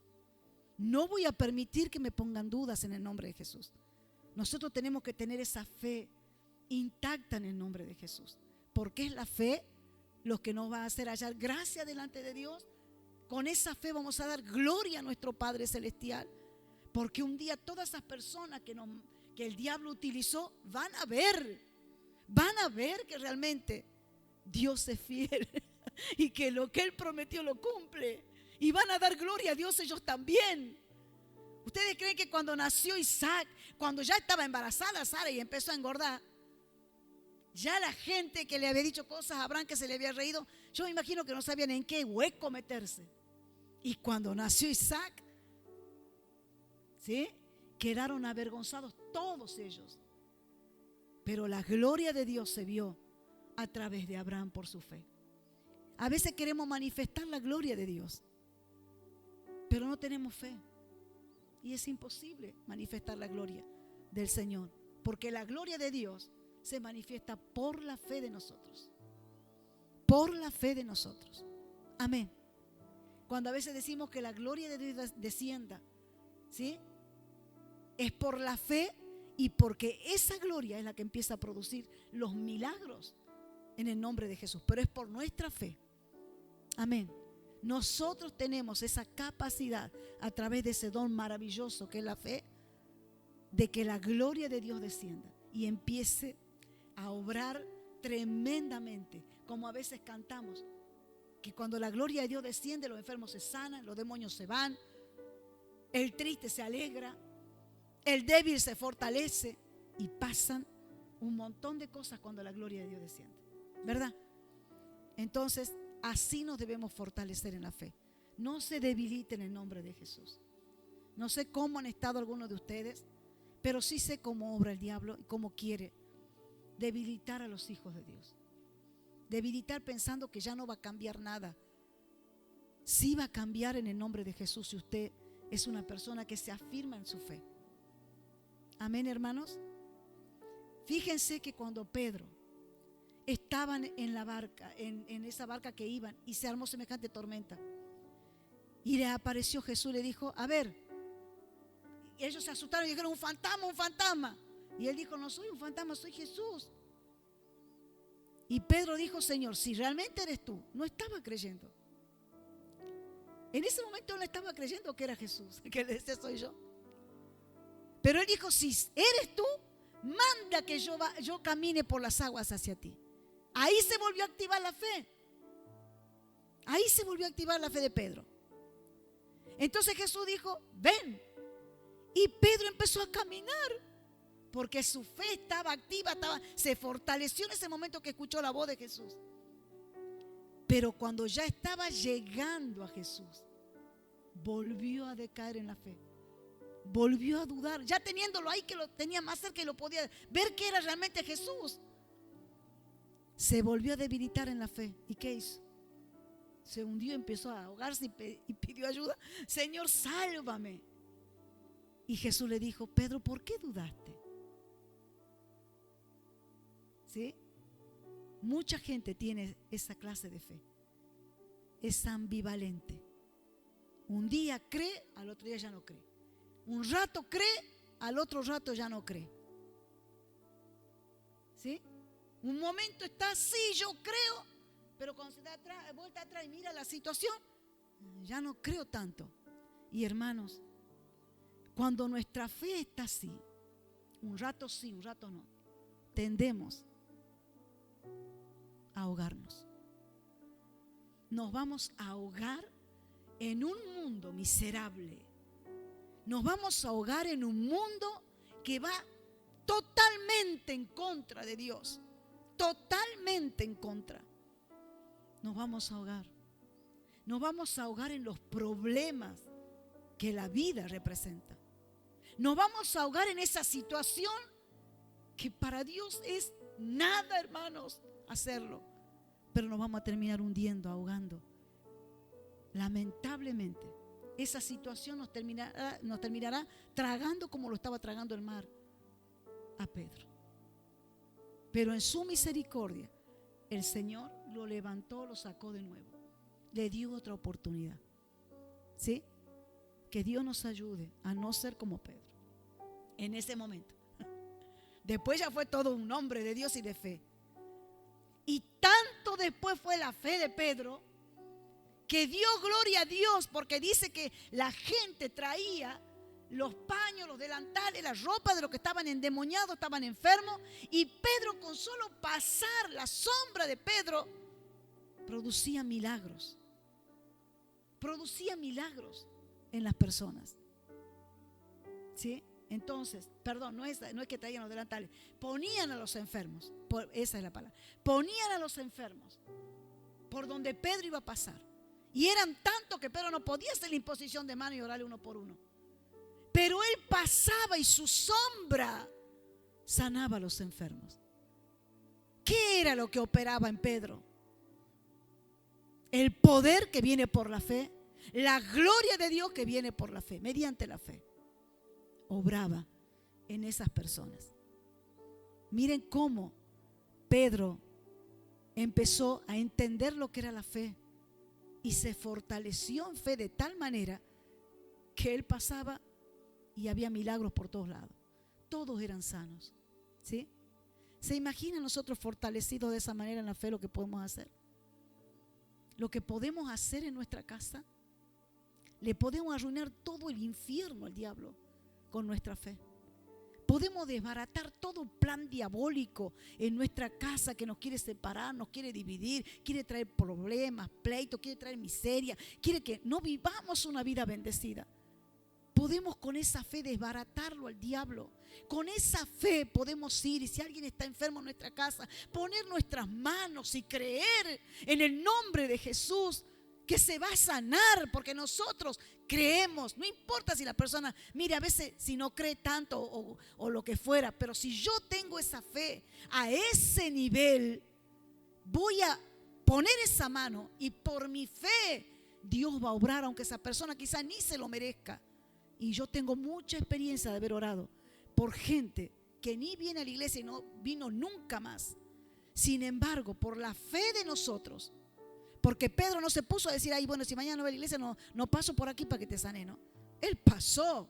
No voy a permitir que me pongan dudas en el nombre de Jesús. Nosotros tenemos que tener esa fe intacta en el nombre de Jesús. Porque es la fe lo que nos va a hacer hallar gracia delante de Dios. Con esa fe vamos a dar gloria a nuestro Padre Celestial. Porque un día todas esas personas que el diablo utilizó van a ver que realmente Dios es fiel y que lo que Él prometió lo cumple. Y van a dar gloria a Dios ellos también. ¿Ustedes creen que cuando nació Isaac, cuando ya estaba embarazada Sara y empezó a engordar, ya la gente que le había dicho cosas a Abraham que se le había reído, yo me imagino que no sabían en qué hueco meterse? Y cuando nació Isaac, ¿sí?, quedaron avergonzados todos ellos. Pero la gloria de Dios se vio a través de Abraham por su fe. A veces queremos manifestar la gloria de Dios, pero no tenemos fe. Y es imposible manifestar la gloria del Señor, porque la gloria de Dios se manifiesta por la fe de nosotros. Por la fe de nosotros. Amén. Cuando a veces decimos que la gloria de Dios descienda, ¿sí?, es por la fe y porque esa gloria es la que empieza a producir los milagros en el nombre de Jesús. Pero es por nuestra fe. Amén. Nosotros tenemos esa capacidad a través de ese don maravilloso que es la fe, de que la gloria de Dios descienda y empiece a obrar tremendamente, como a veces cantamos, que cuando la gloria de Dios desciende, los enfermos se sanan, los demonios se van, el triste se alegra, el débil se fortalece y pasan un montón de cosas cuando la gloria de Dios desciende, ¿verdad? Entonces, así nos debemos fortalecer en la fe. No se debiliten en el nombre de Jesús. No sé cómo han estado algunos de ustedes, pero sí sé cómo obra el diablo y cómo quiere debilitar a los hijos de Dios. Debilitar pensando que ya no va a cambiar nada. Sí va a cambiar en el nombre de Jesús si usted es una persona que se afirma en su fe. Amén, hermanos. Fíjense que cuando Pedro estaban en la barca, en esa barca que iban, y se armó semejante tormenta, y le apareció Jesús, le dijo, a ver, y ellos se asustaron y dijeron, un fantasma. Y él dijo, no soy un fantasma, soy Jesús. Y Pedro dijo, Señor, si realmente eres tú, no estaba creyendo. En ese momento no estaba creyendo que era Jesús, que ese soy yo. Pero él dijo, si eres tú, manda que yo camine por las aguas hacia ti. Ahí se volvió a activar la fe. Ahí se volvió a activar la fe de Pedro. Entonces Jesús dijo, ven. Y Pedro empezó a caminar, porque su fe estaba activa, se fortaleció en ese momento que escuchó la voz de Jesús. Pero cuando ya estaba llegando a Jesús, volvió a decaer en la fe. Volvió a dudar, ya teniéndolo ahí, que lo tenía más cerca y lo podía ver que era realmente Jesús. Se volvió a debilitar en la fe. ¿Y qué hizo? se hundió, empezó a ahogarse y pidió ayuda. Señor, sálvame. Y Jesús le dijo: Pedro, ¿por qué dudaste? ¿Sí? Mucha gente tiene esa clase de fe. Es ambivalente. Un día cree, al otro día ya no cree. Un rato cree, al otro rato ya no cree. ¿Sí? Un momento está, sí, yo creo, pero cuando se da vuelta atrás y mira la situación, ya no creo tanto. Y hermanos, cuando nuestra fe está así, un rato sí, un rato no, tendemos a ahogarnos. Nos vamos a ahogar en un mundo miserable. Nos vamos a ahogar en un mundo que va totalmente en contra de Dios. Totalmente en contra. Nos vamos a ahogar. Nos vamos a ahogar en los problemas que la vida representa. Nos vamos a ahogar en esa situación que para Dios es nada, hermanos, hacerlo. Pero nos vamos a terminar hundiendo, ahogando. Lamentablemente, esa situación nos terminará tragando como lo estaba tragando el mar a Pedro. Pero en su misericordia, el Señor lo levantó, lo sacó de nuevo. Le dio otra oportunidad. ¿Sí? Que Dios nos ayude a no ser como Pedro en ese momento. Después ya fue todo un hombre de Dios y de fe. Y tanto después fue la fe de Pedro que dio gloria a Dios, porque dice que la gente traía los paños, los delantales, la ropa de los que estaban endemoniados, estaban enfermos, y Pedro, con solo pasar la sombra de Pedro, producía milagros en las personas. ¿Sí? Entonces, perdón, no es que traían los delantales, ponían a los enfermos, esa es la palabra, ponían a los enfermos por donde Pedro iba a pasar. Y eran tantos que Pedro no podía hacer la imposición de mano y orarle uno por uno. Pero él pasaba y su sombra sanaba a los enfermos. ¿Qué era lo que operaba en Pedro? El poder que viene por la fe, la gloria de Dios que viene por la fe, mediante la fe. Obraba en esas personas. Miren cómo Pedro empezó a entender lo que era la fe y se fortaleció en fe de tal manera que él pasaba y había milagros por todos lados. Todos eran sanos. ¿Sí? ¿Se imagina nosotros fortalecidos de esa manera en la fe lo que podemos hacer? Lo que podemos hacer en nuestra casa. Le podemos arruinar todo el infierno al diablo con nuestra fe. Podemos desbaratar todo plan diabólico en nuestra casa que nos quiere separar, nos quiere dividir, quiere traer problemas, pleitos, quiere traer miseria, quiere que no vivamos una vida bendecida. Podemos con esa fe desbaratarlo al diablo. Con esa fe podemos ir, y si alguien está enfermo en nuestra casa, poner nuestras manos y creer en el nombre de Jesús que se va a sanar, porque nosotros creemos. No importa si la persona, mire, a veces si no cree tanto o lo que fuera, pero si yo tengo esa fe a ese nivel, voy a poner esa mano y por mi fe Dios va a obrar, aunque esa persona quizá ni se lo merezca. Y yo tengo mucha experiencia de haber orado por gente que ni viene a la iglesia y no vino nunca más. Sin embargo, por la fe de nosotros, porque Pedro no se puso a decir, ay, bueno, si mañana no voy a la iglesia, no paso por aquí para que te sane, ¿no? Él pasó,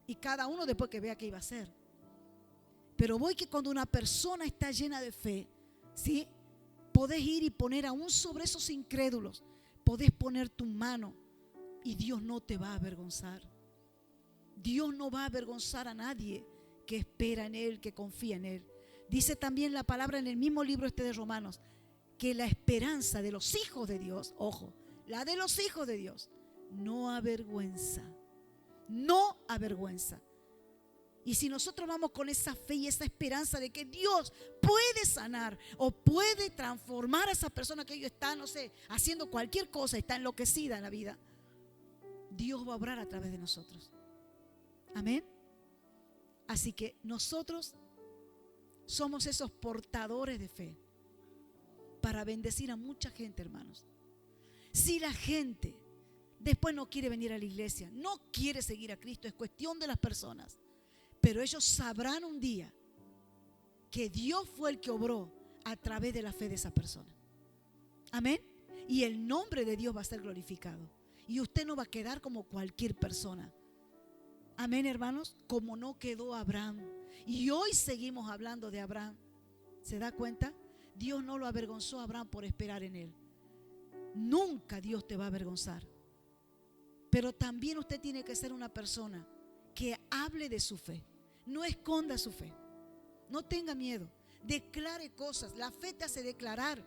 y cada uno después que vea qué iba a hacer. Pero voy que cuando una persona está llena de fe, ¿sí? Podés ir y poner aún sobre esos incrédulos, podés poner tu mano y Dios no te va a avergonzar. Dios no va a avergonzar a nadie que espera en Él, que confía en Él. Dice también la palabra en el mismo libro de Romanos, que la esperanza de los hijos de Dios, ojo, la de los hijos de Dios, no avergüenza. No avergüenza. Y si nosotros vamos con esa fe y esa esperanza de que Dios puede sanar o puede transformar a esa persona que ellos están, no sé, haciendo cualquier cosa, está enloquecida en la vida, Dios va a obrar a través de nosotros. Amén. Así que nosotros somos esos portadores de fe para bendecir a mucha gente, hermanos. Si la gente después no quiere venir a la iglesia, no quiere seguir a Cristo, es cuestión de las personas. Pero ellos sabrán un día que Dios fue el que obró a través de la fe de esa persona. Amén. Y el nombre de Dios va a ser glorificado. Y usted no va a quedar como cualquier persona. Amén, hermanos. Como no quedó Abraham. Y hoy seguimos hablando de Abraham. ¿Se da cuenta? Dios no lo avergonzó a Abraham por esperar en él. Nunca Dios te va a avergonzar. Pero también usted tiene que ser una persona que hable de su fe. No esconda su fe. No tenga miedo. Declare cosas. La fe te hace declarar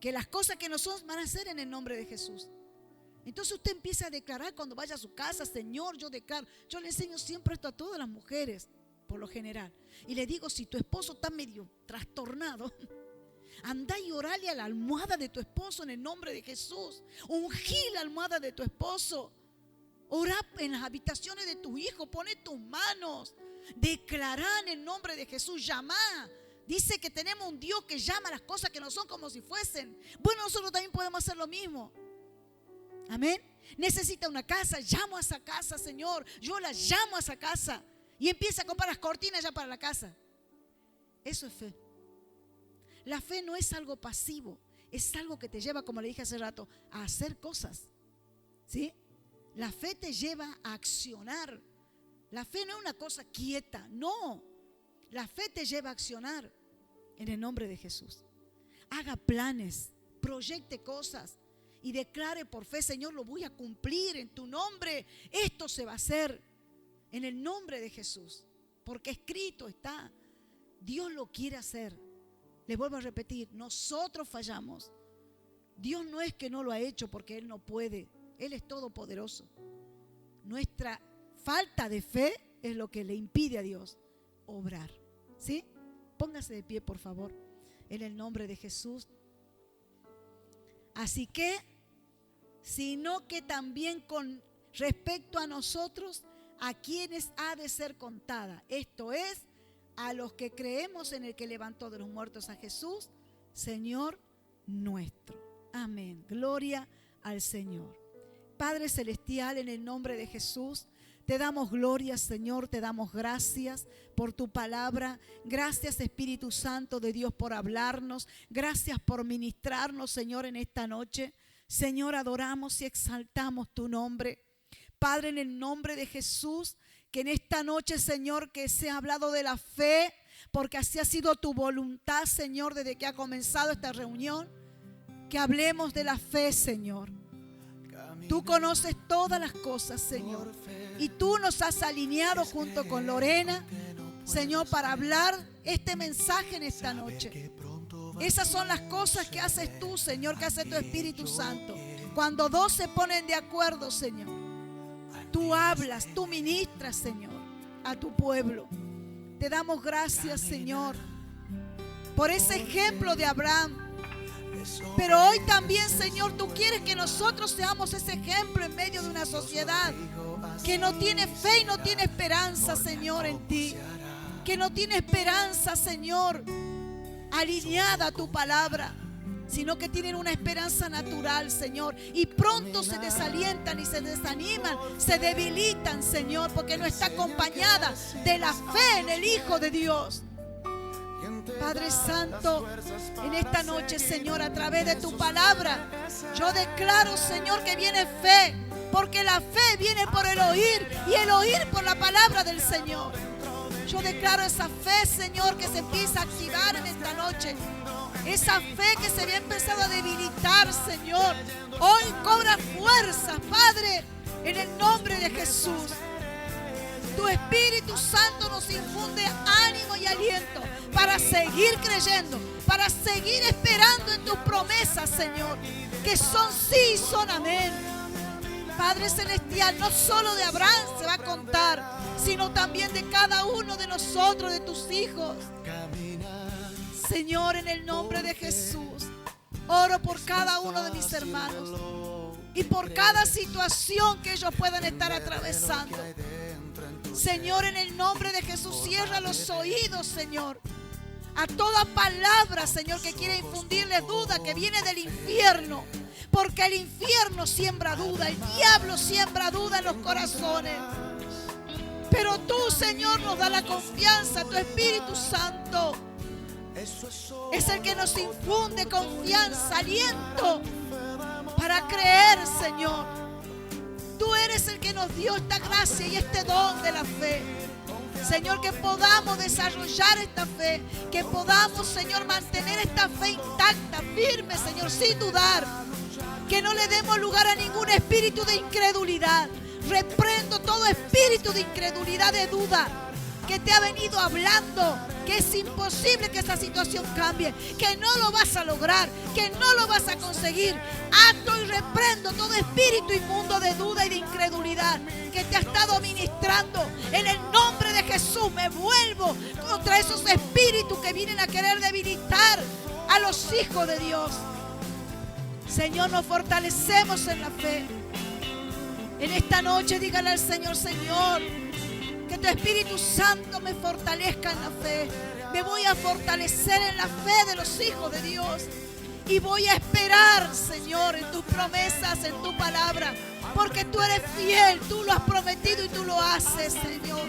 que las cosas que no son van a ser en el nombre de Jesús. Entonces usted empieza a declarar cuando vaya a su casa: Señor, yo declaro. Yo le enseño siempre esto a todas las mujeres, por lo general. Y le digo: si tu esposo está medio trastornado, anda y orale a la almohada de tu esposo en el nombre de Jesús. Ungí la almohada de tu esposo. Ora en las habitaciones de tu hijo. Pone tus manos. Declará en el nombre de Jesús. Llama. Dice que tenemos un Dios que llama las cosas que no son como si fuesen. Bueno, nosotros también podemos hacer lo mismo. Amén. Necesita una casa, llamo a esa casa, Señor. Yo la llamo a esa casa. Y empieza a comprar las cortinas ya para la casa. Eso es fe. La fe no es algo pasivo. Es algo que te lleva, como le dije hace rato, a hacer cosas. ¿Sí? La fe te lleva a accionar. La fe no es una cosa quieta. No. La fe te lleva a accionar en el nombre de Jesús. Haga planes, proyecte cosas y declare por fe: Señor, lo voy a cumplir en tu nombre. Esto se va a hacer en el nombre de Jesús, porque escrito está. Dios lo quiere hacer. Les vuelvo a repetir: nosotros fallamos. Dios no es que no lo ha hecho porque Él no puede. Él es todopoderoso. Nuestra falta de fe es lo que le impide a Dios obrar. ¿Sí? Póngase de pie, por favor, en el nombre de Jesús. Así que, sino que también con respecto a nosotros, a quienes ha de ser contada. Esto es, a los que creemos en el que levantó de los muertos a Jesús, Señor nuestro. Amén. Gloria al Señor. Padre celestial, en el nombre de Jesús, te damos gloria, Señor, te damos gracias por tu palabra. Gracias, Espíritu Santo de Dios, por hablarnos. Gracias por ministrarnos, Señor, en esta noche. Señor, adoramos y exaltamos tu nombre. Padre, en el nombre de Jesús, que en esta noche, Señor, que se ha hablado de la fe, porque así ha sido tu voluntad, Señor, desde que ha comenzado esta reunión, que hablemos de la fe, Señor. Tú conoces todas las cosas, Señor, y tú nos has alineado junto con Lorena, Señor, para hablar este mensaje en esta noche. Esas son las cosas que haces tú, Señor, que hace tu Espíritu Santo. Cuando dos se ponen de acuerdo, Señor, tú hablas, tú ministras, Señor, a tu pueblo. Te damos gracias, Señor, por ese ejemplo de Abraham. Pero hoy también, Señor, tú quieres que nosotros seamos ese ejemplo en medio de una sociedad que no tiene fe y no tiene esperanza, Señor, en ti. Que no tiene esperanza, Señor, alineada a tu palabra, sino que tienen una esperanza natural, Señor, y pronto se desalientan y se desaniman, se debilitan, Señor, porque no está acompañada de la fe en el Hijo de Dios. Padre Santo, en esta noche, Señor, a través de tu palabra, yo declaro, Señor, que viene fe, porque la fe viene por el oír y el oír por la palabra del Señor. Yo declaro esa fe, Señor, que se empieza a activar en esta noche. Esa fe que se había empezado a debilitar, Señor, hoy cobra fuerza, Padre, en el nombre de Jesús. Tu Espíritu Santo nos infunde ánimo y aliento para seguir creyendo, para seguir esperando en tus promesas, Señor, que son sí y son amén. Padre Celestial, no solo de Abraham se va a contar, sino también de cada uno de nosotros, de tus hijos. Señor, en el nombre de Jesús, oro por cada uno de mis hermanos y por cada situación que ellos puedan estar atravesando. Señor, en el nombre de Jesús, cierra los oídos, Señor, a toda palabra, Señor, que quiere infundirle duda, que viene del infierno. porque el infierno siembra duda, el diablo siembra duda en los corazones. Pero tú, Señor, nos da la confianza. Tu Espíritu Santo es el que nos infunde confianza, aliento para creer, Señor. Tú eres el que nos dio esta gracia y este don de la fe. Señor, que podamos desarrollar esta fe, que podamos, Señor, mantener esta fe intacta, firme, Señor, sin dudar. Que no le demos lugar a ningún espíritu de incredulidad. Reprendo todo espíritu de incredulidad, de duda, que te ha venido hablando que es imposible que esa situación cambie, que no lo vas a lograr, que no lo vas a conseguir. Ato y reprendo todo espíritu inmundo de duda y de incredulidad que te ha estado ministrando. En el nombre de Jesús me vuelvo contra esos espíritus que vienen a querer debilitar a los hijos de Dios. Señor, nos fortalecemos en la fe. En esta noche dígale al Señor: Señor, que tu Espíritu Santo me fortalezca en la fe. Me voy a fortalecer en la fe de los hijos de Dios. Y voy a esperar, Señor, en tus promesas, en tu palabra. Porque tú eres fiel, tú lo has prometido y tú lo haces, Señor.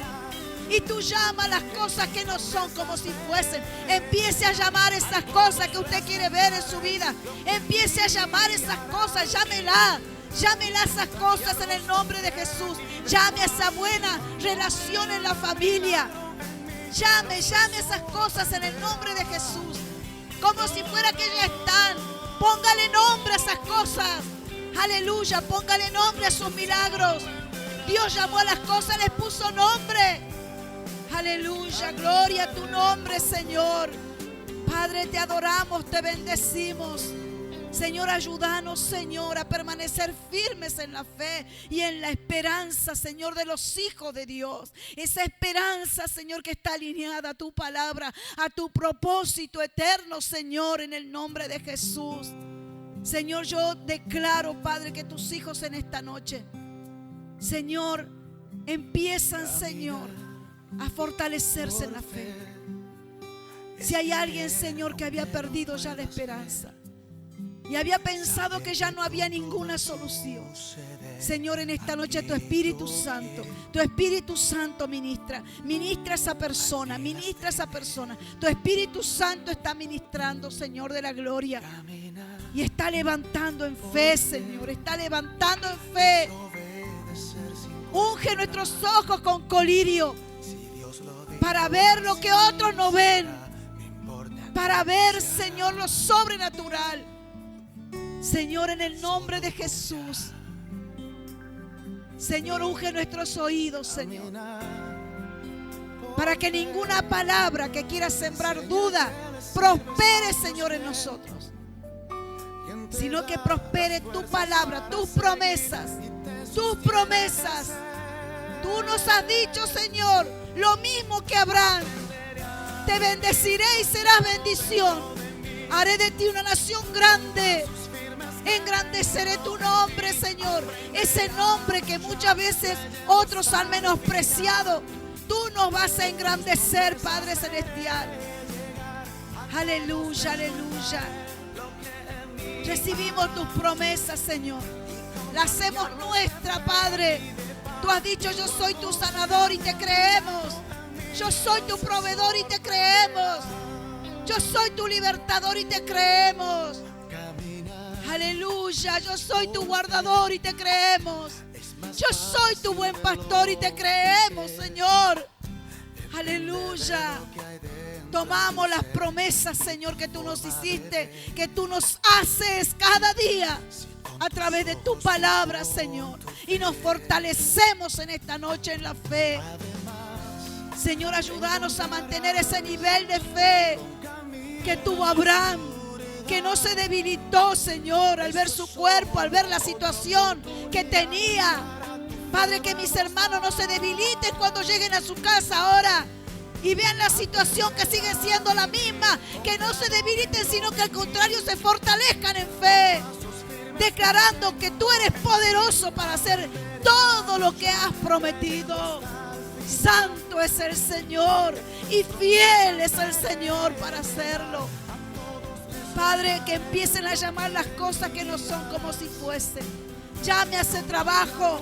Y tú llamas las cosas que no son como si fuesen. Empiece a llamar esas cosas que usted quiere ver en su vida. Empiece a llamar esas cosas, llámela. Llámela a esas cosas en el nombre de Jesús. Llame a esa buena relación en la familia. Llame esas cosas en el nombre de Jesús. Como si fuera que ya están. Póngale nombre a esas cosas. Aleluya, póngale nombre a sus milagros. Dios llamó a las cosas, les puso nombre. Aleluya, gloria a tu nombre, Señor. Padre, te adoramos, te bendecimos. Señor, ayúdanos, Señor, a permanecer firmes en la fe y en la esperanza, Señor, de los hijos de Dios. Esa esperanza, Señor, que está alineada a tu palabra, a tu propósito eterno, Señor, en el nombre de Jesús. Señor, yo declaro, Padre, que tus hijos en esta noche, Señor, empiezan, Señor, a fortalecerse en la fe. Si hay alguien, Señor, que había perdido ya la esperanza y había pensado que ya no había ninguna solución, Señor, en esta noche tu Espíritu Santo ministra a esa persona, ministra a esa persona. Tu Espíritu Santo está ministrando, Señor, de la gloria, y está levantando en fe, Señor, está levantando en fe. Unge nuestros ojos con colirio para ver lo que otros no ven, para ver, Señor, lo sobrenatural. Señor, en el nombre de Jesús, Señor, unge nuestros oídos, Señor, para que ninguna palabra que quiera sembrar duda prospere, Señor, en nosotros, sino que prospere tu palabra, tus promesas. Tus promesas. Tú nos has dicho, Señor, lo mismo que Abraham: te bendeciré y serás bendición. Haré de ti una nación grande. Engrandeceré tu nombre, Señor. Ese nombre que muchas veces otros han menospreciado, tú nos vas a engrandecer, Padre Celestial. Aleluya, aleluya. Recibimos tus promesas, Señor. Las hacemos nuestra, Padre. Tú has dicho: yo soy tu sanador, y te creemos. Yo soy tu proveedor y te creemos. Yo soy tu libertador y te creemos. Aleluya, yo soy tu guardador y te creemos. Yo soy tu buen pastor y te creemos, Señor. Aleluya. Tomamos las promesas, Señor, que tú nos hiciste, que tú nos haces cada día a través de tu palabra, Señor. Y nos fortalecemos en esta noche en la fe. Señor, ayúdanos a mantener ese nivel de fe que tuvo Abraham, que no se debilitó, Señor, al ver su cuerpo, al ver la situación que tenía. Padre, que mis hermanos no se debiliten cuando lleguen a su casa ahora y vean la situación que sigue siendo la misma. Que no se debiliten, sino que al contrario se fortalezcan en fe, declarando que tú eres poderoso para hacer todo lo que has prometido. Santo es el Señor y fiel es el Señor para hacerlo. Padre, que empiecen a llamar las cosas que no son como si fuesen. Llame a ese trabajo.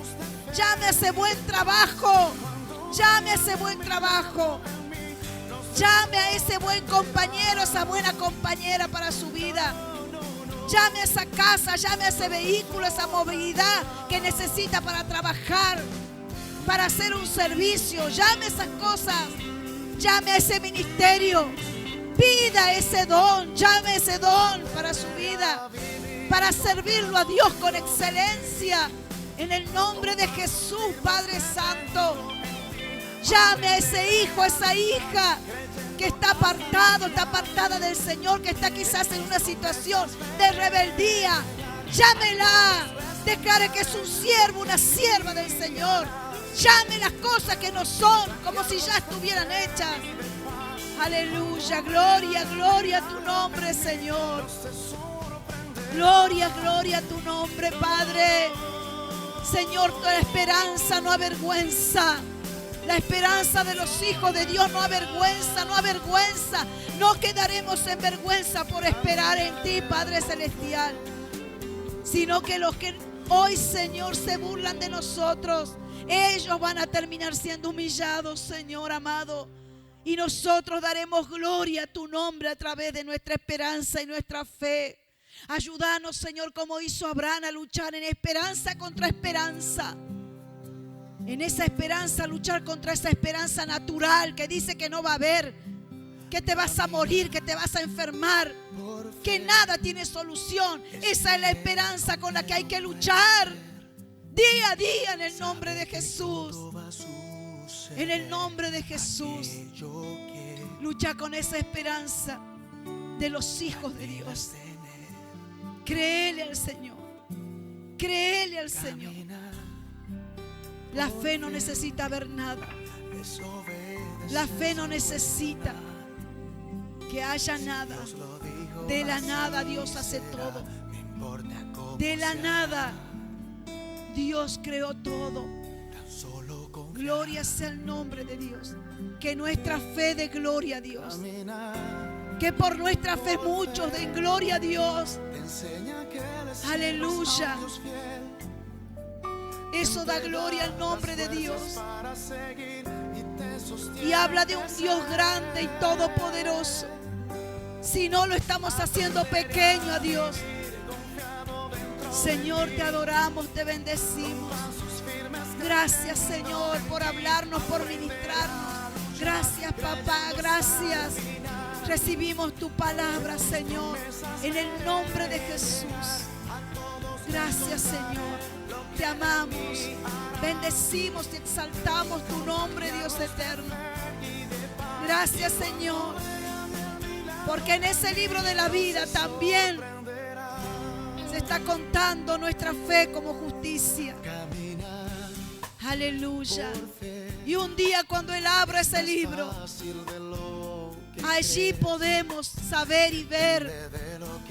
Llame a ese buen trabajo. Llame a ese buen trabajo. Llame a ese buen compañero, esa buena compañera para su vida. Llame a esa casa, llame a ese vehículo, esa movilidad que necesita para trabajar, para hacer un servicio. Llame a esas cosas. Llame a ese ministerio. Pida ese don. Llame a ese don para su vida, para servirlo a Dios con excelencia. En el nombre de Jesús, Padre Santo. Llame a ese hijo, a esa hija que está apartada del Señor, que está quizás en una situación de rebeldía. Llámela. Declare que es un siervo, una sierva del Señor. Llame las cosas que no son como si ya estuvieran hechas. Aleluya, gloria, gloria a tu nombre, Señor. Gloria, gloria a tu nombre, Padre. Señor, toda esperanza no avergüenza. La esperanza de los hijos de Dios no avergüenza, no avergüenza. No quedaremos en vergüenza por esperar en ti, Padre Celestial. Sino que los que hoy, Señor, se burlan de nosotros, ellos van a terminar siendo humillados, Señor amado. Y nosotros daremos gloria a tu nombre a través de nuestra esperanza y nuestra fe. Ayúdanos, Señor, como hizo Abraham, a luchar en esperanza contra esperanza. En esa esperanza, luchar contra esa esperanza natural que dice que no va a haber, que te vas a morir, que te vas a enfermar, que nada tiene solución. Esa es la esperanza con la que hay que luchar día a día en el nombre de Jesús. En el nombre de Jesús. Lucha con esa esperanza de los hijos de Dios. Créele al Señor. Créele al Señor. La fe no necesita ver nada. La fe no necesita que haya nada. De la nada Dios hace todo. De la nada Dios creó todo. Gloria sea el nombre de Dios. Que nuestra fe dé gloria a Dios. Que por nuestra fe muchos den gloria a Dios. Aleluya. Eso da gloria al nombre de Dios. Y habla de un Dios grande y todopoderoso. Si no, lo estamos haciendo pequeño a Dios. Señor, te adoramos, te bendecimos. Gracias, Señor, por hablarnos, por ministrarnos. Gracias, papá, gracias. Recibimos tu palabra, Señor, en el nombre de Jesús. Gracias, Señor. Te amamos, bendecimos y exaltamos tu nombre, Dios eterno. Gracias, Señor, porque en ese libro de la vida también se está contando nuestra fe como justicia. Aleluya. Y un día cuando Él abra ese libro, allí podemos saber y ver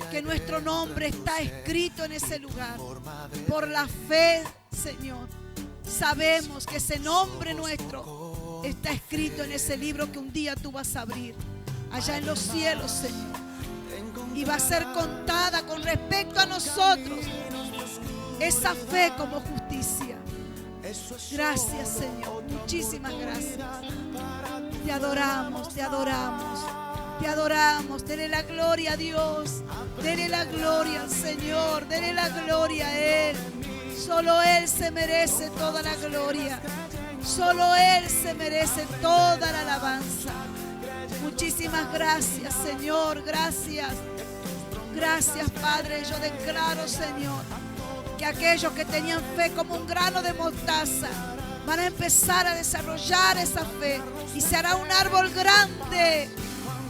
que nuestro nombre está escrito en ese lugar. Por la fe, Señor, sabemos que ese nombre nuestro está escrito en ese libro que un día tú vas a abrir allá en los cielos, Señor. Y va a ser contada con respecto a nosotros esa fe como justicia. Gracias, Señor. Muchísimas gracias. Te adoramos, te adoramos. Te adoramos. Dele la gloria a Dios. Dele la gloria al Señor. Dele la gloria a Él. Solo Él se merece toda la gloria. Solo Él se merece toda la alabanza. Muchísimas gracias, Señor. Gracias. Gracias, Padre. Yo declaro, Señor, que aquellos que tenían fe como un grano de mostaza van a empezar a desarrollar esa fe y se hará un árbol grande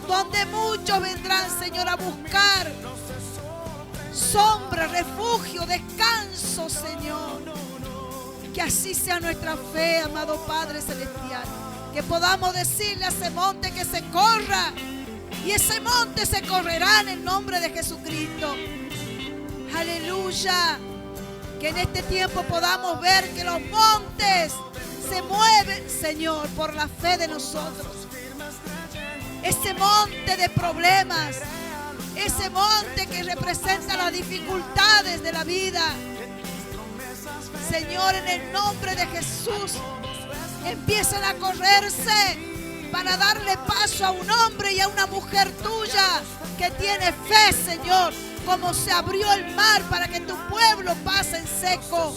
donde muchos vendrán, Señor, a buscar sombra, refugio, descanso, Señor. Que así sea nuestra fe, amado Padre Celestial. Que podamos decirle a ese monte que se corra, y ese monte se correrá en el nombre de Jesucristo. Aleluya. Que en este tiempo podamos ver que los montes se mueven, Señor, por la fe de nosotros. Ese monte de problemas, ese monte que representa las dificultades de la vida. Señor, en el nombre de Jesús, empiezan a correrse para darle paso a un hombre y a una mujer tuya que tiene fe, Señor, como se abrió el mar para que tu pueblo pase en seco.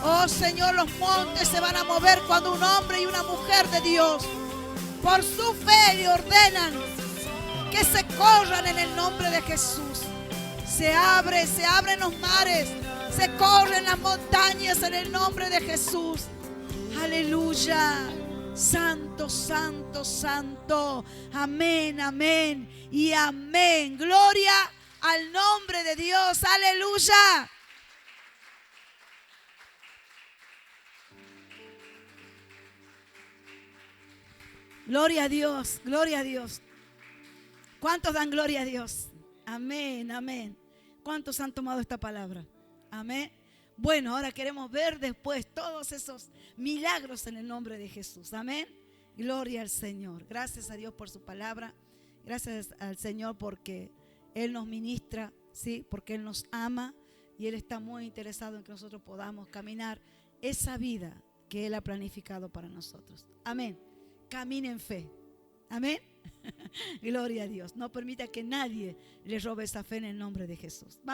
Oh Señor, los montes se van a mover cuando un hombre y una mujer de Dios, por su fe, le ordenan que se corran en el nombre de Jesús. Se abren los mares, se corren las montañas en el nombre de Jesús. Aleluya. Santo, santo, santo. Amén, amén y amén. Gloria al nombre de Dios. Aleluya. Gloria a Dios, gloria a Dios. ¿Cuántos dan gloria a Dios? Amén, amén. ¿Cuántos han tomado esta palabra? Amén. Bueno, ahora queremos ver después todos esos milagros en el nombre de Jesús. Amén. Gloria al Señor. Gracias a Dios por su palabra. Gracias al Señor porque Él nos ministra, ¿sí? Porque Él nos ama y Él está muy interesado en que nosotros podamos caminar esa vida que Él ha planificado para nosotros. Amén. Camine en fe. Amén. Gloria a Dios. No permita que nadie le robe esa fe en el nombre de Jesús. Vamos.